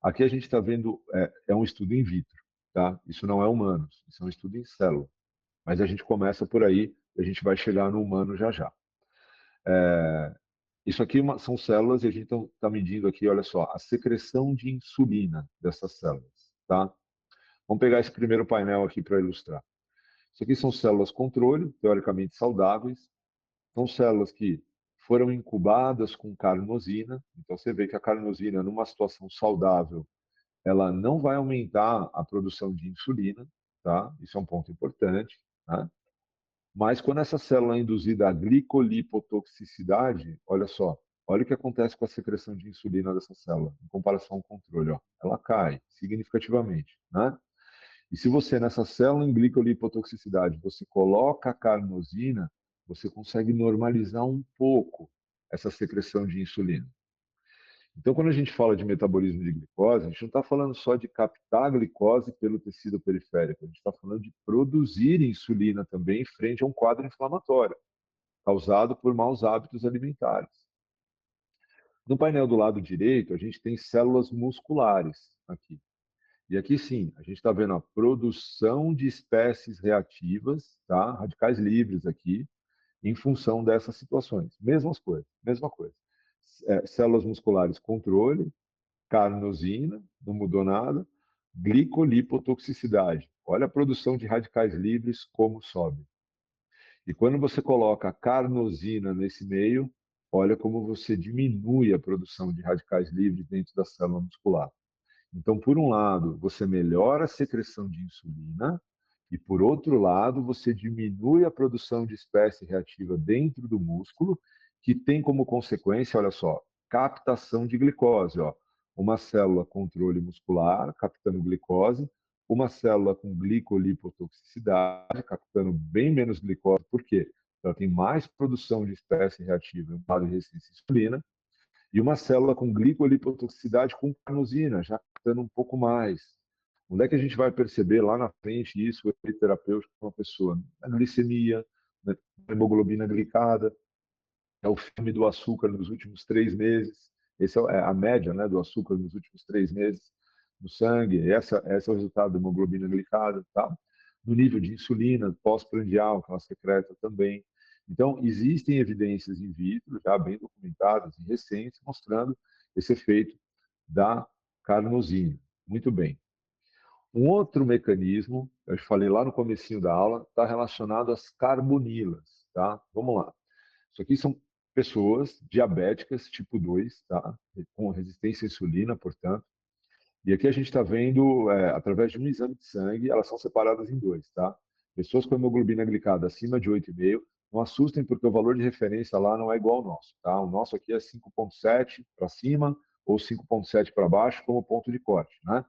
Aqui a gente está vendo, um estudo in vitro. Tá? Isso não é humanos, isso é um estudo em célula. Mas a gente começa por aí, a gente vai chegar no humano já já. Isso aqui são células e a gente está medindo aqui, olha só, a secreção de insulina dessas células. Tá? Vamos pegar esse primeiro painel aqui para ilustrar. Isso aqui são células controle, teoricamente saudáveis. São células que foram incubadas com carnosina. Então você vê que a carnosina, numa situação saudável, ela não vai aumentar a produção de insulina, tá? Isso é um ponto importante, tá? Mas quando essa célula é induzida à glicolipotoxicidade, olha só, olha o que acontece com a secreção de insulina dessa célula, em comparação ao controle, ó. Ela cai significativamente, né? E se você, nessa célula em glicolipotoxicidade, você coloca a carnosina, você consegue normalizar um pouco essa secreção de insulina. Então, quando a gente fala de metabolismo de glicose, a gente não está falando só de captar a glicose pelo tecido periférico, a gente está falando de produzir insulina também frente a um quadro inflamatório, causado por maus hábitos alimentares. No painel do lado direito, a gente tem células musculares aqui. E aqui sim, a gente está vendo a produção de espécies reativas, tá? Radicais livres aqui, em função dessas situações. Mesma coisa. Células musculares controle, carnosina, não mudou nada, glicolipotoxicidade. Olha a produção de radicais livres como sobe. E quando você coloca a carnosina nesse meio, olha como você diminui a produção de radicais livres dentro da célula muscular. Então, por um lado, você melhora a secreção de insulina e, por outro lado, você diminui a produção de espécie reativa dentro do músculo, que tem como consequência, olha só, captação de glicose. Ó. Uma célula controle muscular, captando glicose, uma célula com glicolipotoxicidade, captando bem menos glicose. Por quê? Ela tem mais produção de espécie reativa em quadro de resistência à insulina, e uma célula com glicolipotoxicidade com carnosina, já captando um pouco mais. Onde é que a gente vai perceber lá na frente isso, o efeito terapêutico para uma pessoa? A glicemia, a hemoglobina glicada, é o filme do açúcar nos últimos 3 meses. Esse é a média, né, do açúcar nos últimos 3 meses no sangue. Esse é o resultado da hemoglobina glicada. Tá? No nível de insulina pós-prandial, que ela secreta também. Então, existem evidências in vitro, já bem documentadas e recentes, mostrando esse efeito da carnosina. Muito bem. Um outro mecanismo, eu falei lá no comecinho da aula, está relacionado às carbonilas. Tá? Vamos lá. Isso aqui são pessoas diabéticas tipo 2, tá? Com resistência à insulina, portanto. E aqui a gente está vendo, através de um exame de sangue, elas são separadas em dois, tá? Pessoas com hemoglobina glicada acima de 8,5, não assustem porque o valor de referência lá não é igual ao nosso, tá? O nosso aqui é 5,7 para cima ou 5,7 para baixo como ponto de corte, né?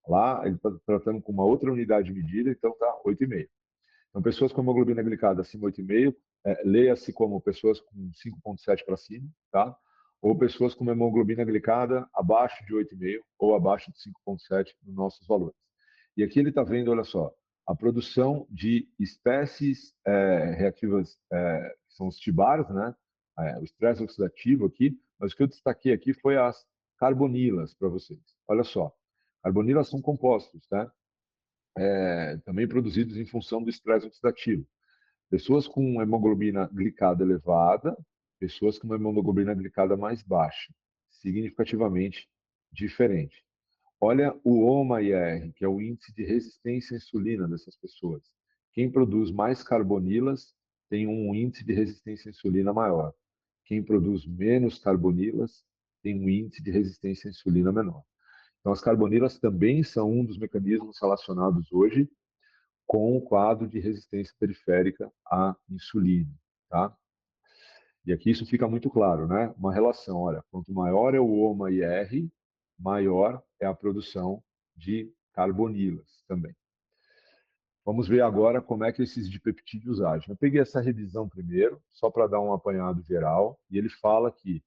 Lá ele está tratando com uma outra unidade de medida, então tá 8,5. Então, pessoas com hemoglobina glicada acima de 8,5, leia-se como pessoas com 5,7 para cima, tá? Ou pessoas com hemoglobina glicada abaixo de 8,5 ou abaixo de 5,7 nos nossos valores. E aqui ele está vendo, olha só, a produção de espécies reativas, que são os TBARs, né? O estresse oxidativo aqui, mas o que eu destaquei aqui foi as carbonilas para vocês. Olha só, carbonilas são compostos, tá? Também produzidos em função do estresse oxidativo. Pessoas com hemoglobina glicada elevada, pessoas com hemoglobina glicada mais baixa, significativamente diferente. Olha o OMA-IR, que é o índice de resistência à insulina dessas pessoas. Quem produz mais carbonilas tem um índice de resistência à insulina maior. Quem produz menos carbonilas tem um índice de resistência à insulina menor. Então, as carbonilas também são um dos mecanismos relacionados hoje com o quadro de resistência periférica à insulina, tá? E aqui isso fica muito claro, né? Uma relação, olha, quanto maior é o OMA-IR, maior é a produção de carbonilas também. Vamos ver agora como é que esses dipeptídeos agem. Eu peguei essa revisão primeiro, só para dar um apanhado geral, e ele fala que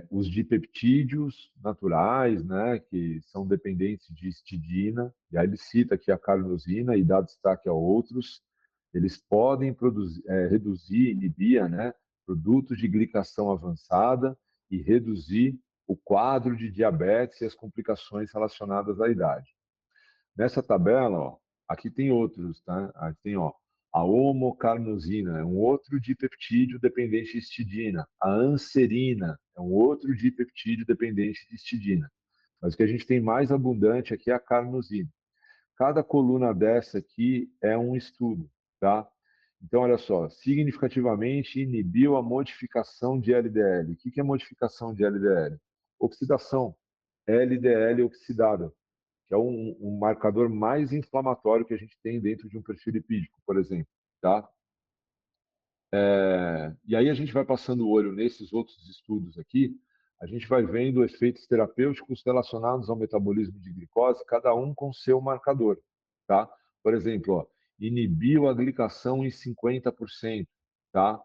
os dipeptídeos naturais, né, que são dependentes de histidina, e aí ele cita aqui a carnosina e dá destaque a outros, eles podem reduzir, inibir, né, produtos de glicação avançada e reduzir o quadro de diabetes e as complicações relacionadas à idade. Nessa tabela, ó, aqui tem outros, tá? Aqui tem, ó, a homocarnosina é um outro dipeptídeo dependente de histidina. A anserina é um outro dipeptídeo dependente de histidina. Mas o que a gente tem mais abundante aqui é a carnosina. Cada coluna dessa aqui é um estudo, tá? Então, olha só, significativamente inibiu a modificação de LDL. O que é modificação de LDL? Oxidação. LDL oxidada, que é um marcador mais inflamatório que a gente tem dentro de um perfil lipídico, por exemplo, tá? E aí a gente vai passando o olho nesses outros estudos aqui, a gente vai vendo efeitos terapêuticos relacionados ao metabolismo de glicose, cada um com seu marcador, tá? Por exemplo, ó, inibiu a glicação em 50%, tá?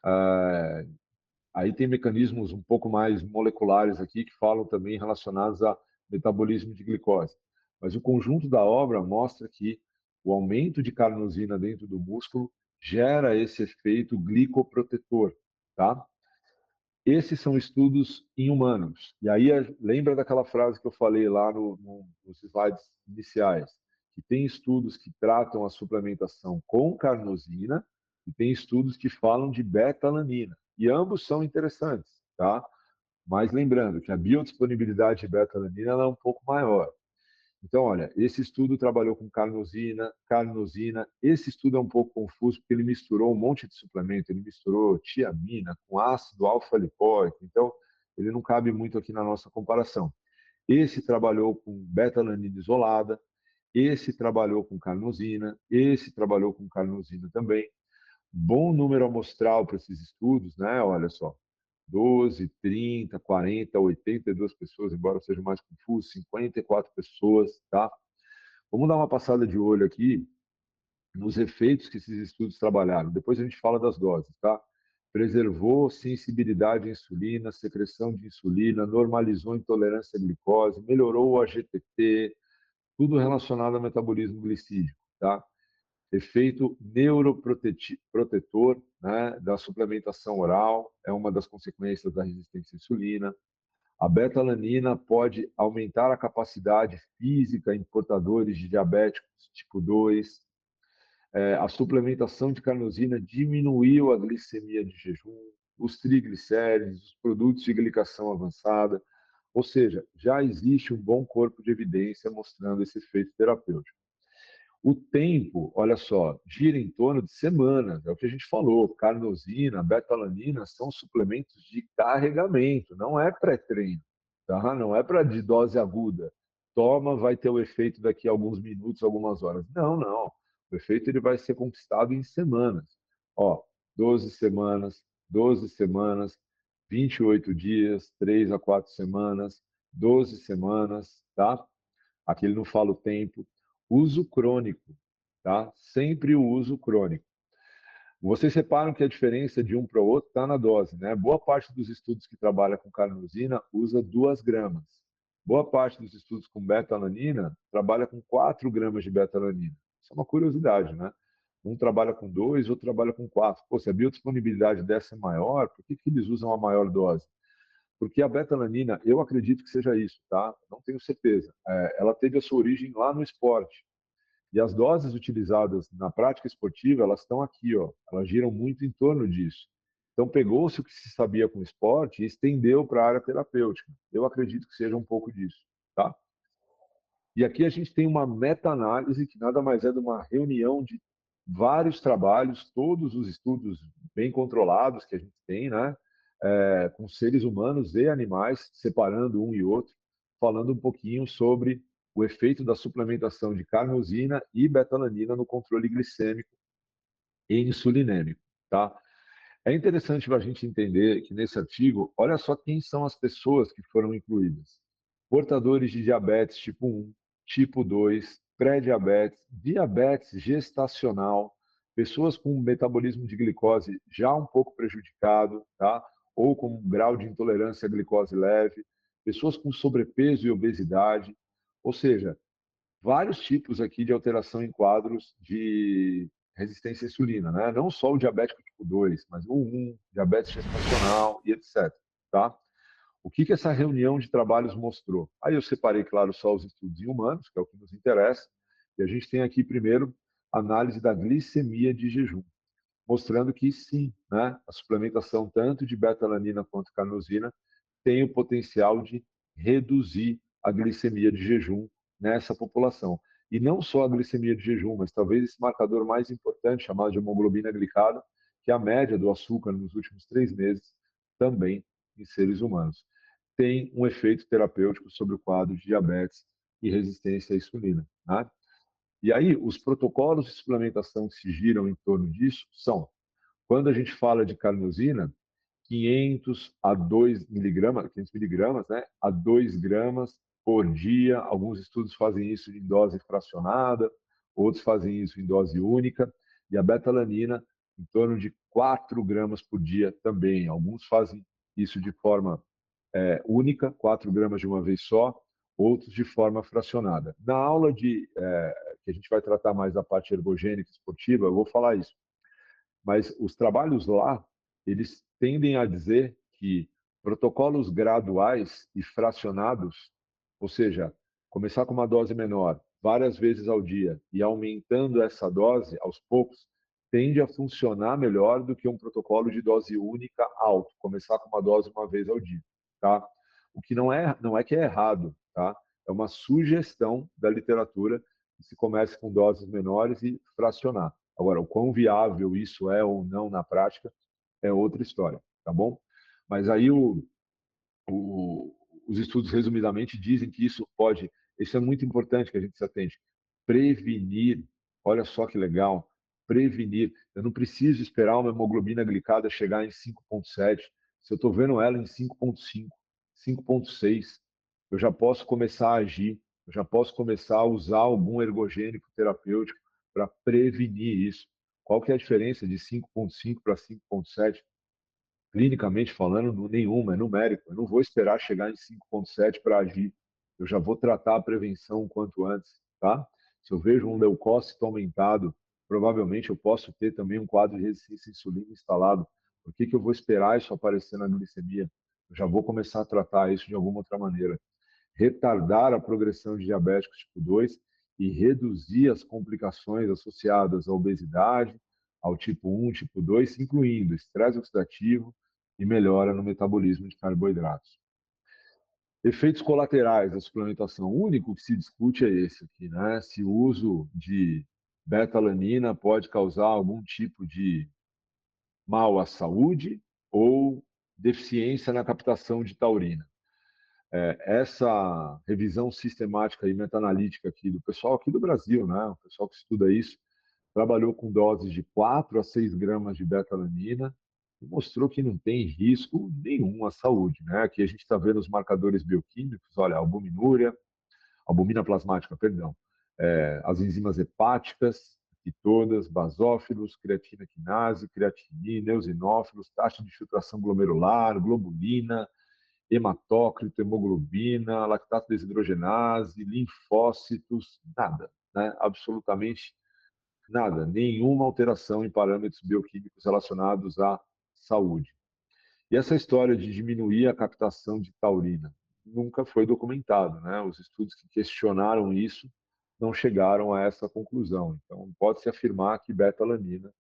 É, Aí tem mecanismos um pouco mais moleculares aqui que falam também relacionados a metabolismo de glicose. Mas o conjunto da obra mostra que o aumento de carnosina dentro do músculo gera esse efeito glicoprotetor, tá? Esses são estudos em humanos. E aí lembra daquela frase que eu falei lá nos slides iniciais, que tem estudos que tratam a suplementação com carnosina e tem estudos que falam de beta-alanina. E ambos são interessantes, tá? Mas lembrando que a biodisponibilidade de beta-alanina é um pouco maior. Então, olha, esse estudo trabalhou com carnosina. Esse estudo é um pouco confuso porque ele misturou um monte de suplemento, ele misturou tiamina com ácido alfa-lipoico. Então, ele não cabe muito aqui na nossa comparação. Esse trabalhou com beta-alanina isolada, esse trabalhou com carnosina, esse trabalhou com carnosina também. Bom número amostral para esses estudos, né? Olha só, 12, 30, 40, 82 pessoas, embora seja mais confuso, 54 pessoas, tá? Vamos dar uma passada de olho aqui nos efeitos que esses estudos trabalharam. Depois a gente fala das doses, tá? Preservou sensibilidade à insulina, secreção de insulina, normalizou intolerância à glicose, melhorou o AGTT, tudo relacionado ao metabolismo glicídico, tá? Efeito neuroprotetor, né, da suplementação oral, é uma das consequências da resistência à insulina. A beta-alanina pode aumentar a capacidade física em portadores de diabéticos tipo 2. A suplementação de carnosina diminuiu a glicemia de jejum, os triglicéridos, os produtos de glicação avançada. Ou seja, já existe um bom corpo de evidência mostrando esse efeito terapêutico. O tempo, olha só, gira em torno de semanas, é o que a gente falou. Carnosina, beta-alanina são suplementos de carregamento, não é pré-treino, tá? Não é para de dose aguda. Toma, vai ter o efeito daqui a alguns minutos, algumas horas. Não, não. O efeito ele vai ser conquistado em semanas. Ó, 12 semanas, 12 semanas, 28 dias, 3 a 4 semanas, 12 semanas, tá? Aqui ele não fala o tempo. Uso crônico. tá? Sempre o uso crônico. Vocês reparam que a diferença de um para o outro está na dose, né? Boa parte dos estudos que trabalha com carnosina usa 2 gramas. Boa parte dos estudos com beta-alanina trabalha com 4 gramas de beta-alanina. Isso é uma curiosidade, né? Um trabalha com 2, outro trabalha com 4. Pô, se a biodisponibilidade dessa é maior, por que eles usam a maior dose? Porque a beta-alanina, eu acredito que seja isso, tá? Não tenho certeza. Ela teve a sua origem lá no esporte. E as doses utilizadas na prática esportiva, elas estão aqui, ó. Elas giram muito em torno disso. Então, pegou-se o que se sabia com o esporte e estendeu para a área terapêutica. Eu acredito que seja um pouco disso, tá? E aqui a gente tem uma meta-análise que nada mais é de uma reunião de vários trabalhos, todos os estudos bem controlados que a gente tem, né? Com seres humanos e animais, separando um e outro, falando um pouquinho sobre o efeito da suplementação de carnosina e betalanina no controle glicêmico e insulinêmico, tá? É interessante para a gente entender que nesse artigo, olha só quem são as pessoas que foram incluídas. Portadores de diabetes tipo 1, tipo 2, pré-diabetes, diabetes gestacional, pessoas com metabolismo de glicose já um pouco prejudicado, tá? Ou com um grau de intolerância à glicose leve, pessoas com sobrepeso e obesidade, ou seja, vários tipos aqui de alteração em quadros de resistência à insulina, né? Não só o diabético tipo 2, mas o 1, diabetes gestacional e etc. Tá? O que essa reunião de trabalhos mostrou? Aí eu separei, claro, só os estudos em humanos, que é o que nos interessa, e a gente tem aqui primeiro análise da glicemia de jejum, mostrando que sim, né, a suplementação tanto de beta-alanina quanto carnosina tem o potencial de reduzir a glicemia de jejum nessa população. E não só a glicemia de jejum, mas talvez esse marcador mais importante, chamado de hemoglobina glicada, que é a média do açúcar nos últimos 3 meses, também em seres humanos. Tem um efeito terapêutico sobre o quadro de diabetes e resistência à insulina. Né? E aí, os protocolos de suplementação que se giram em torno disso são, quando a gente fala de carnosina, 500 a 2 miligramas, 500 miligramas, né, a 2 gramas por dia. Alguns estudos fazem isso em dose fracionada, outros fazem isso em dose única. E a betalanina, em torno de 4 gramas por dia também. Alguns fazem isso de forma única, 4 gramas de uma vez só, outros de forma fracionada. Na aula que a gente vai tratar mais da parte ergogênica esportiva, eu vou falar isso. Mas os trabalhos lá, eles tendem a dizer que protocolos graduais e fracionados, ou seja, começar com uma dose menor, várias vezes ao dia, e aumentando essa dose aos poucos, tende a funcionar melhor do que um protocolo de dose única alto, começar com uma dose uma vez ao dia, tá? O que não é que é errado, tá? É uma sugestão da literatura que se comece com doses menores e fracionar. Agora, o quão viável isso é ou não na prática é outra história, tá bom? Mas aí o, os estudos, resumidamente, dizem que isso é muito importante que a gente se atente, prevenir, olha só que legal, prevenir. Eu não preciso esperar uma hemoglobina glicada chegar em 5,7. Se eu estou vendo ela em 5,5, 5,6, eu já posso começar a agir, eu já posso começar a usar algum ergogênico terapêutico para prevenir isso. Qual que é a diferença de 5,5 para 5,7? Clinicamente falando, nenhuma, é numérico. Eu não vou esperar chegar em 5,7 para agir. Eu já vou tratar a prevenção o quanto antes, tá? Se eu vejo um leucócito aumentado, provavelmente eu posso ter também um quadro de resistência à insulina instalado. Por que eu vou esperar isso aparecer na glicemia? Eu já vou começar a tratar isso de alguma outra maneira. Retardar a progressão de diabéticos tipo 2 e reduzir as complicações associadas à obesidade, ao tipo 1, tipo 2, incluindo estresse oxidativo e melhora no metabolismo de carboidratos. Efeitos colaterais da suplementação. O único que se discute é esse aqui, né? Se o uso de beta-alanina pode causar algum tipo de mal à saúde ou deficiência na captação de taurina. Essa revisão sistemática e meta-analítica aqui do pessoal aqui do Brasil, né? O pessoal que estuda isso, trabalhou com doses de 4 a 6 gramas de beta-alanina e mostrou que não tem risco nenhum à saúde, né? Aqui a gente está vendo os marcadores bioquímicos, olha, albumina plasmática, perdão, as enzimas hepáticas, que todas, basófilos, creatina quinase, creatinina, eosinófilos, taxa de filtração glomerular, globulina, hematócrito, hemoglobina, lactato desidrogenase, linfócitos, nada, né? Absolutamente nada, nenhuma alteração em parâmetros bioquímicos relacionados à saúde. E essa história de diminuir a captação de taurina nunca foi documentado, né? Os estudos que questionaram isso não chegaram a essa conclusão. Então, pode-se afirmar que beta-alanina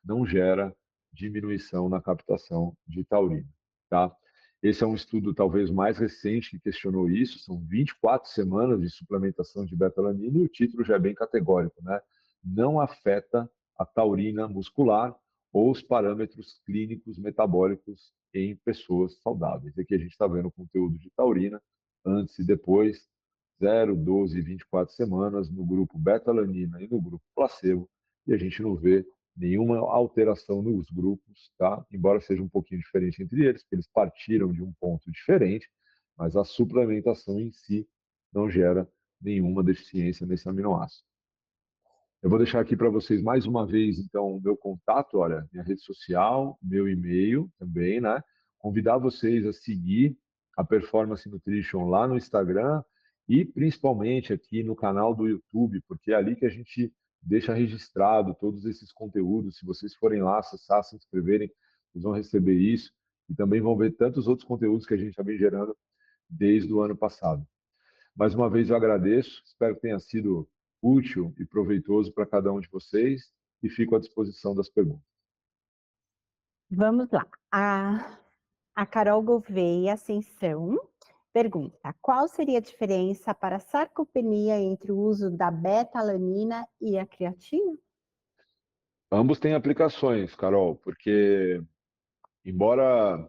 não gera diminuição na captação de taurina, tá? Esse é um estudo talvez mais recente que questionou isso, são 24 semanas de suplementação de beta-alanina e o título já é bem categórico, né? Não afeta a taurina muscular ou os parâmetros clínicos metabólicos em pessoas saudáveis. Aqui a gente está vendo o conteúdo de taurina antes e depois, 0, 12 e 24 semanas no grupo beta-alanina e no grupo placebo, e a gente não vê nenhuma alteração nos grupos, tá? Embora seja um pouquinho diferente entre eles, porque eles partiram de um ponto diferente, mas a suplementação em si não gera nenhuma deficiência nesse aminoácido. Eu vou deixar aqui para vocês mais uma vez, então, o meu contato, olha, minha rede social, meu e-mail também, né? Convidar vocês a seguir a Performance Nutrition lá no Instagram e principalmente aqui no canal do YouTube, porque é ali que a gente deixa registrado todos esses conteúdos. Se vocês forem lá, acessar, se inscreverem, vocês vão receber isso e também vão ver tantos outros conteúdos que a gente já vem gerando desde o ano passado. Mais uma vez eu agradeço, espero que tenha sido útil e proveitoso para cada um de vocês e fico à disposição das perguntas.
Vamos lá. A Carol Gouveia Ascensão pergunta: qual seria a diferença para a sarcopenia entre o uso da beta-alanina e a creatina?
Ambos têm aplicações, Carol, porque embora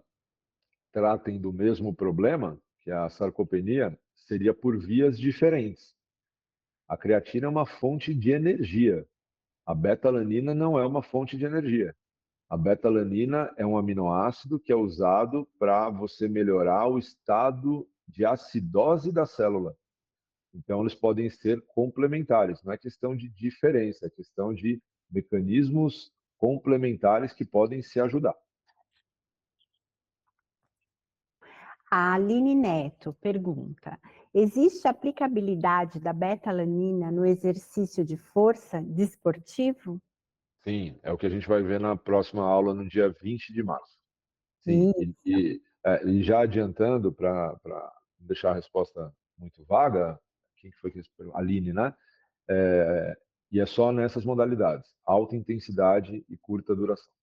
tratem do mesmo problema, que é a sarcopenia, seria por vias diferentes. A creatina é uma fonte de energia, a beta-alanina não é uma fonte de energia. A beta-alanina é um aminoácido que é usado para você melhorar o estado de acidose da célula. Então, eles podem ser complementares. Não é questão de diferença, é questão de mecanismos complementares que podem se ajudar.
A Aline Neto pergunta: existe aplicabilidade da beta-alanina no exercício de força desportivo?
Sim, é o que a gente vai ver na próxima aula, no dia 20 de março. Sim,
Isso.
e já adiantando, para não deixar a resposta muito vaga, quem que foi que respondeu? Aline, né? É, e é só nessas modalidades, alta intensidade e curta duração.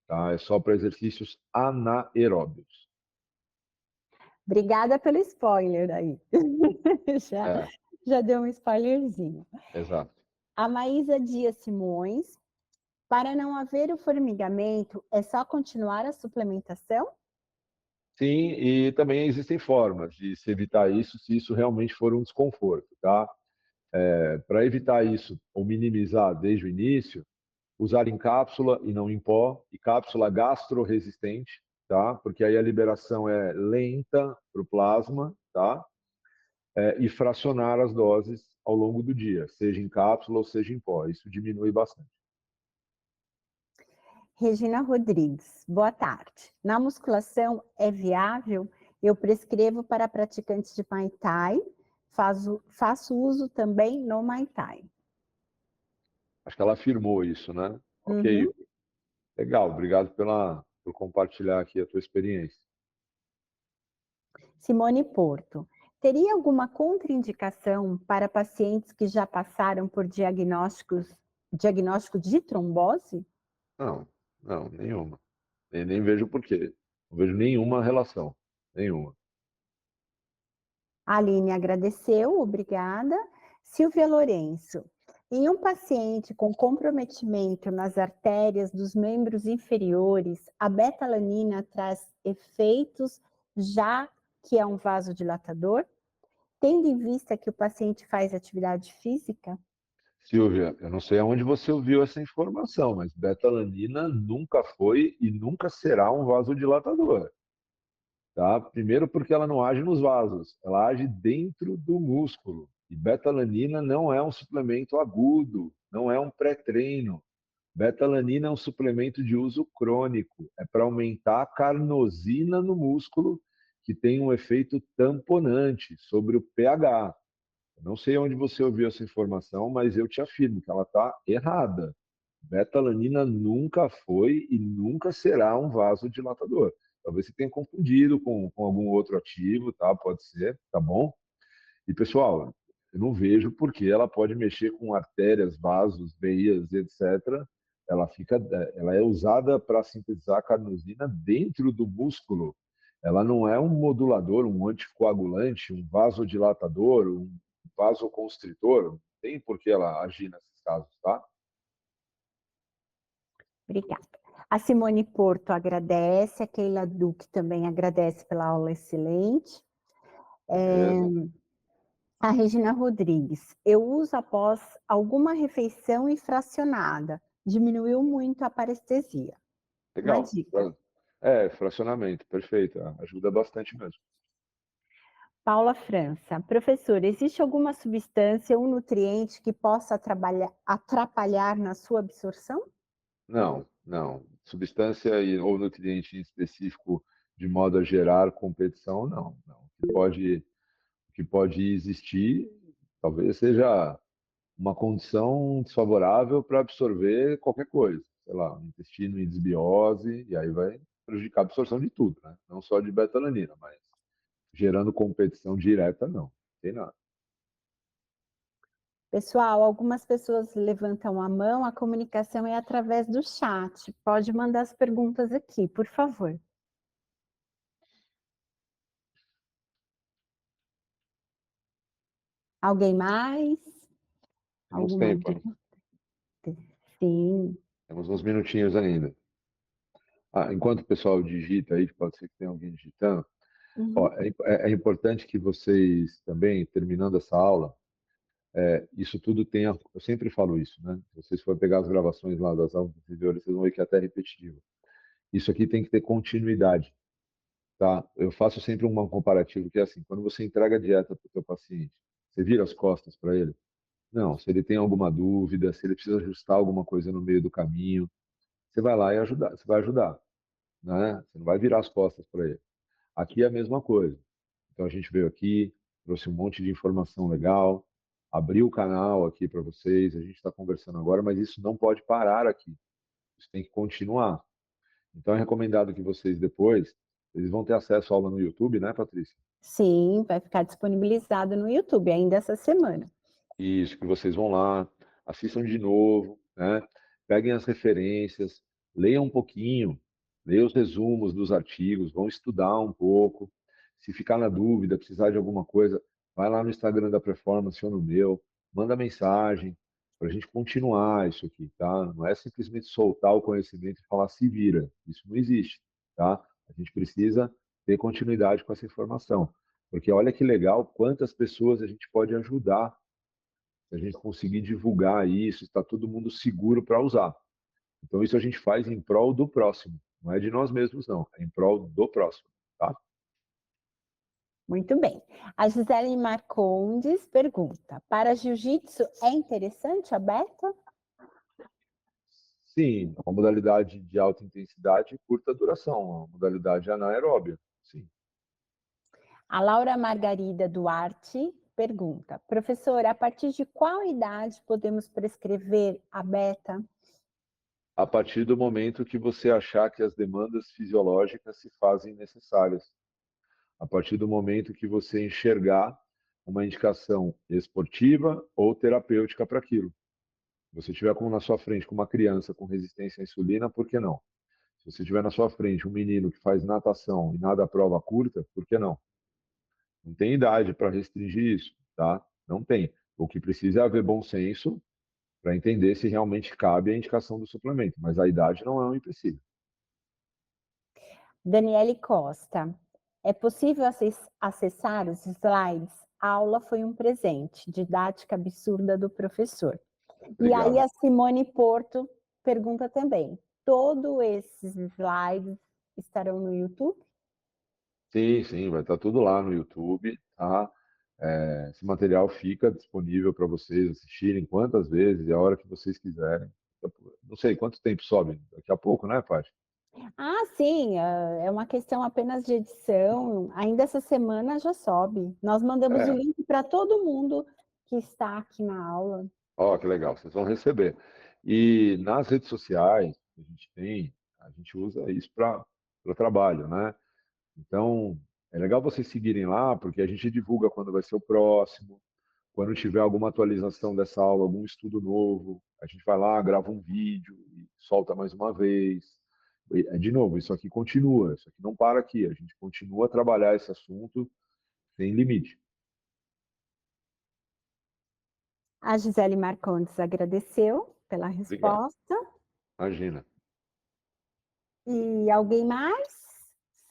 Tá? É só para exercícios anaeróbios.
Obrigada pelo spoiler aí. já,
É,
já deu um spoilerzinho.
exato.
A Maísa Dias Simões: para não haver o formigamento, é só continuar a suplementação?
Sim, e também existem formas de se evitar isso, se isso realmente for um desconforto, tá? Para evitar isso ou minimizar desde o início, usar em cápsula e não em pó, e cápsula gastroresistente, tá? Porque aí a liberação é lenta para o plasma, tá? E fracionar as doses ao longo do dia, seja em cápsula ou seja em pó. Isso diminui bastante.
Regina Rodrigues: boa tarde. Na musculação é viável? Eu prescrevo para praticantes de Muay Thai, faço uso também no Muay Thai.
Acho que ela afirmou isso, né? Ok,
Uhum.
legal. Obrigado por compartilhar aqui a tua experiência.
Simone Porto: teria alguma contraindicação para pacientes que já passaram por diagnóstico de trombose?
Não, não, nenhuma. Nem vejo por quê. Não vejo nenhuma relação. Nenhuma.
A Aline agradeceu, obrigada. Silvia Lourenço: em um paciente com comprometimento nas artérias dos membros inferiores, a beta-alanina traz efeitos, já que é um vasodilatador, tendo em vista que o paciente faz atividade física?
Silvia, eu não sei aonde você ouviu essa informação, mas beta-alanina nunca foi e nunca será um vasodilatador. tá? Primeiro porque ela não age nos vasos, ela age dentro do músculo. E betalanina não é um suplemento agudo, não é um pré-treino. Betalanina é um suplemento de uso crônico, é para aumentar a carnosina no músculo, que tem um efeito tamponante sobre o pH. Eu não sei onde você ouviu essa informação, mas eu te afirmo que ela está errada. Betalanina nunca foi e nunca será um vasodilatador. Talvez você tenha confundido com algum outro ativo, tá? Pode ser, tá bom? E, pessoal, eu não vejo porque ela pode mexer com artérias, vasos, veias, etc. Ela é usada para sintetizar a carnosina dentro do músculo. Ela não é um modulador, um anticoagulante, um vasodilatador, um vasoconstritor. Não tem por que ela agir nesses casos, tá?
Obrigada. A Simone Porto agradece, a Keila Duque também agradece pela aula excelente.
Beleza?
A Regina Rodrigues, eu uso após alguma refeição e fracionada, diminuiu muito a parestesia. Uma
Legal.
dica.
É, fracionamento, perfeito. Ajuda bastante mesmo.
Paula França, professor, existe alguma substância ou nutriente que possa atrapalhar na sua absorção?
Não, não. Substância ou nutriente em específico de modo a gerar competição, não. Não. O que pode existir talvez seja uma condição desfavorável para absorver qualquer coisa. Sei lá, um intestino em desbiose, e aí vai prejudicar a absorção de tudo, né? Não só de betalanina, mas gerando competição direta, não. Tem nada.
Pessoal, algumas pessoas levantam a mão, a comunicação é através do chat. Pode mandar as perguntas aqui, por favor. Alguém mais?
Temos
Alguma
tempo, né?
dúvida? Sim.
Temos uns minutinhos ainda. Enquanto o pessoal digita aí, que pode ser que tenha alguém digitando, ó,
Uhum.
é importante que vocês também, terminando essa aula, isso tudo tenha. Eu sempre falo isso, né? Se vocês forem pegar as gravações lá das aulas anteriores, vocês vão ver que é até repetitivo. Isso aqui tem que ter continuidade, tá? Eu faço sempre um comparativo que é assim: quando você entrega a dieta para o seu paciente, você vira as costas para ele? Não. Se ele tem alguma dúvida, se ele precisa ajustar alguma coisa no meio do caminho, você vai lá e ajudar, você vai ajudar, né? Você não vai virar as costas para ele. Aqui é a mesma coisa. Então a gente veio aqui, trouxe um monte de informação legal, abriu o canal aqui para vocês, a gente está conversando agora, mas isso não pode parar aqui. Isso tem que continuar. Então é recomendado que vocês depois, eles vão ter acesso à aula no YouTube, né, Patrícia?
Sim, vai ficar disponibilizado no YouTube ainda essa semana.
Isso, que vocês vão lá, assistam de novo, né? Peguem as referências, leiam um pouquinho, leiam os resumos dos artigos, vão estudar um pouco. Se ficar na dúvida, precisar de alguma coisa, vai lá no Instagram da Performance ou no meu, manda mensagem para a gente continuar isso aqui, tá? Não é simplesmente soltar o conhecimento e falar se vira. Isso não existe, tá? A gente precisa ter continuidade com essa informação, porque olha que legal quantas pessoas a gente pode ajudar se a gente conseguir divulgar isso, está todo mundo seguro para usar. Então, isso a gente faz em prol do próximo. Não é de nós mesmos, não. É em prol do próximo. Tá?
Muito bem. A Gisele Marcondes pergunta: para jiu-jitsu é interessante a beta?
Sim, é uma modalidade de alta intensidade e curta duração. Uma modalidade anaeróbia. Sim.
A Laura Margarida Duarte pergunta: professor, a partir de qual idade podemos prescrever a beta?
A partir do momento que você achar que as demandas fisiológicas se fazem necessárias. A partir do momento que você enxergar uma indicação esportiva ou terapêutica para aquilo. Se você tiver como na sua frente com uma criança com resistência à insulina, por que não? Se você tiver na sua frente um menino que faz natação e nada à prova curta, por que não? Não tem idade para restringir isso, tá? Não tem. O que precisa é haver bom senso para entender se realmente cabe a indicação do suplemento, mas a idade não é um empecilho.
Daniele Costa: é possível acessar os slides? A aula foi um presente, didática absurda do professor. E aí
Obrigado.
a Simone Porto pergunta também: todos esses slides estarão no YouTube?
Sim, sim, vai estar tudo lá no YouTube, tá? Esse material fica disponível para vocês assistirem quantas vezes e a hora que vocês quiserem. Não sei quanto tempo sobe, daqui a pouco, né, Paty?
Ah, sim, é uma questão apenas de edição. Ainda essa semana já sobe. Nós mandamos o
É,
link para todo mundo que está aqui na aula.
ó, que legal, vocês vão receber. E nas redes sociais que a gente usa isso para o trabalho, né? Então, é legal vocês seguirem lá, porque a gente divulga quando vai ser o próximo, quando tiver alguma atualização dessa aula, algum estudo novo, a gente vai lá, grava um vídeo e solta mais uma vez. De novo, isso aqui continua, isso aqui não para aqui, a gente continua a trabalhar esse assunto sem limite.
A Gisele Marcondes agradeceu pela
Obrigado.
resposta.
Imagina.
E alguém mais?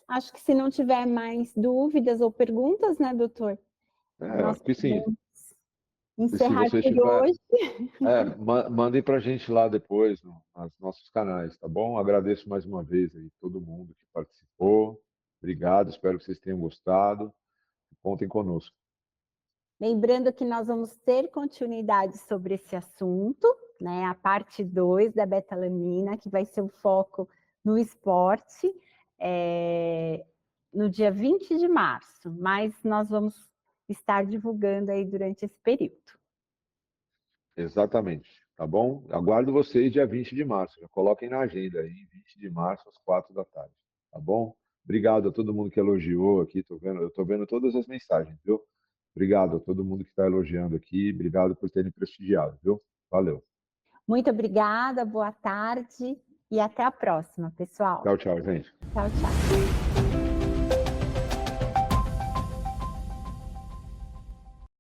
Acho que se não tiver mais dúvidas ou perguntas, né, doutor? Nós
Acho que sim.
podemos
E se
encerrar
você
por
tiver,
hoje.
mandem para a gente lá depois, nos nossos canais, tá bom? Agradeço mais uma vez aí todo mundo que participou. Obrigado, espero que vocês tenham gostado. Contem conosco.
Lembrando que nós vamos ter continuidade sobre esse assunto, né? A parte 2 da betalanina, que vai ser o foco no esporte, no dia 20 de março, mas nós vamos estar divulgando aí durante esse período.
Exatamente, tá bom? Aguardo vocês dia 20 de março. Já coloquem na agenda aí, 20 de março, às 4 da tarde, tá bom? Obrigado a todo mundo que elogiou aqui, eu tô vendo todas as mensagens, viu? Obrigado a todo mundo que está elogiando aqui, obrigado por terem prestigiado, viu? Valeu.
Muito obrigada, boa tarde e até a próxima, pessoal.
Tchau, tchau, gente.
Tchau, tchau.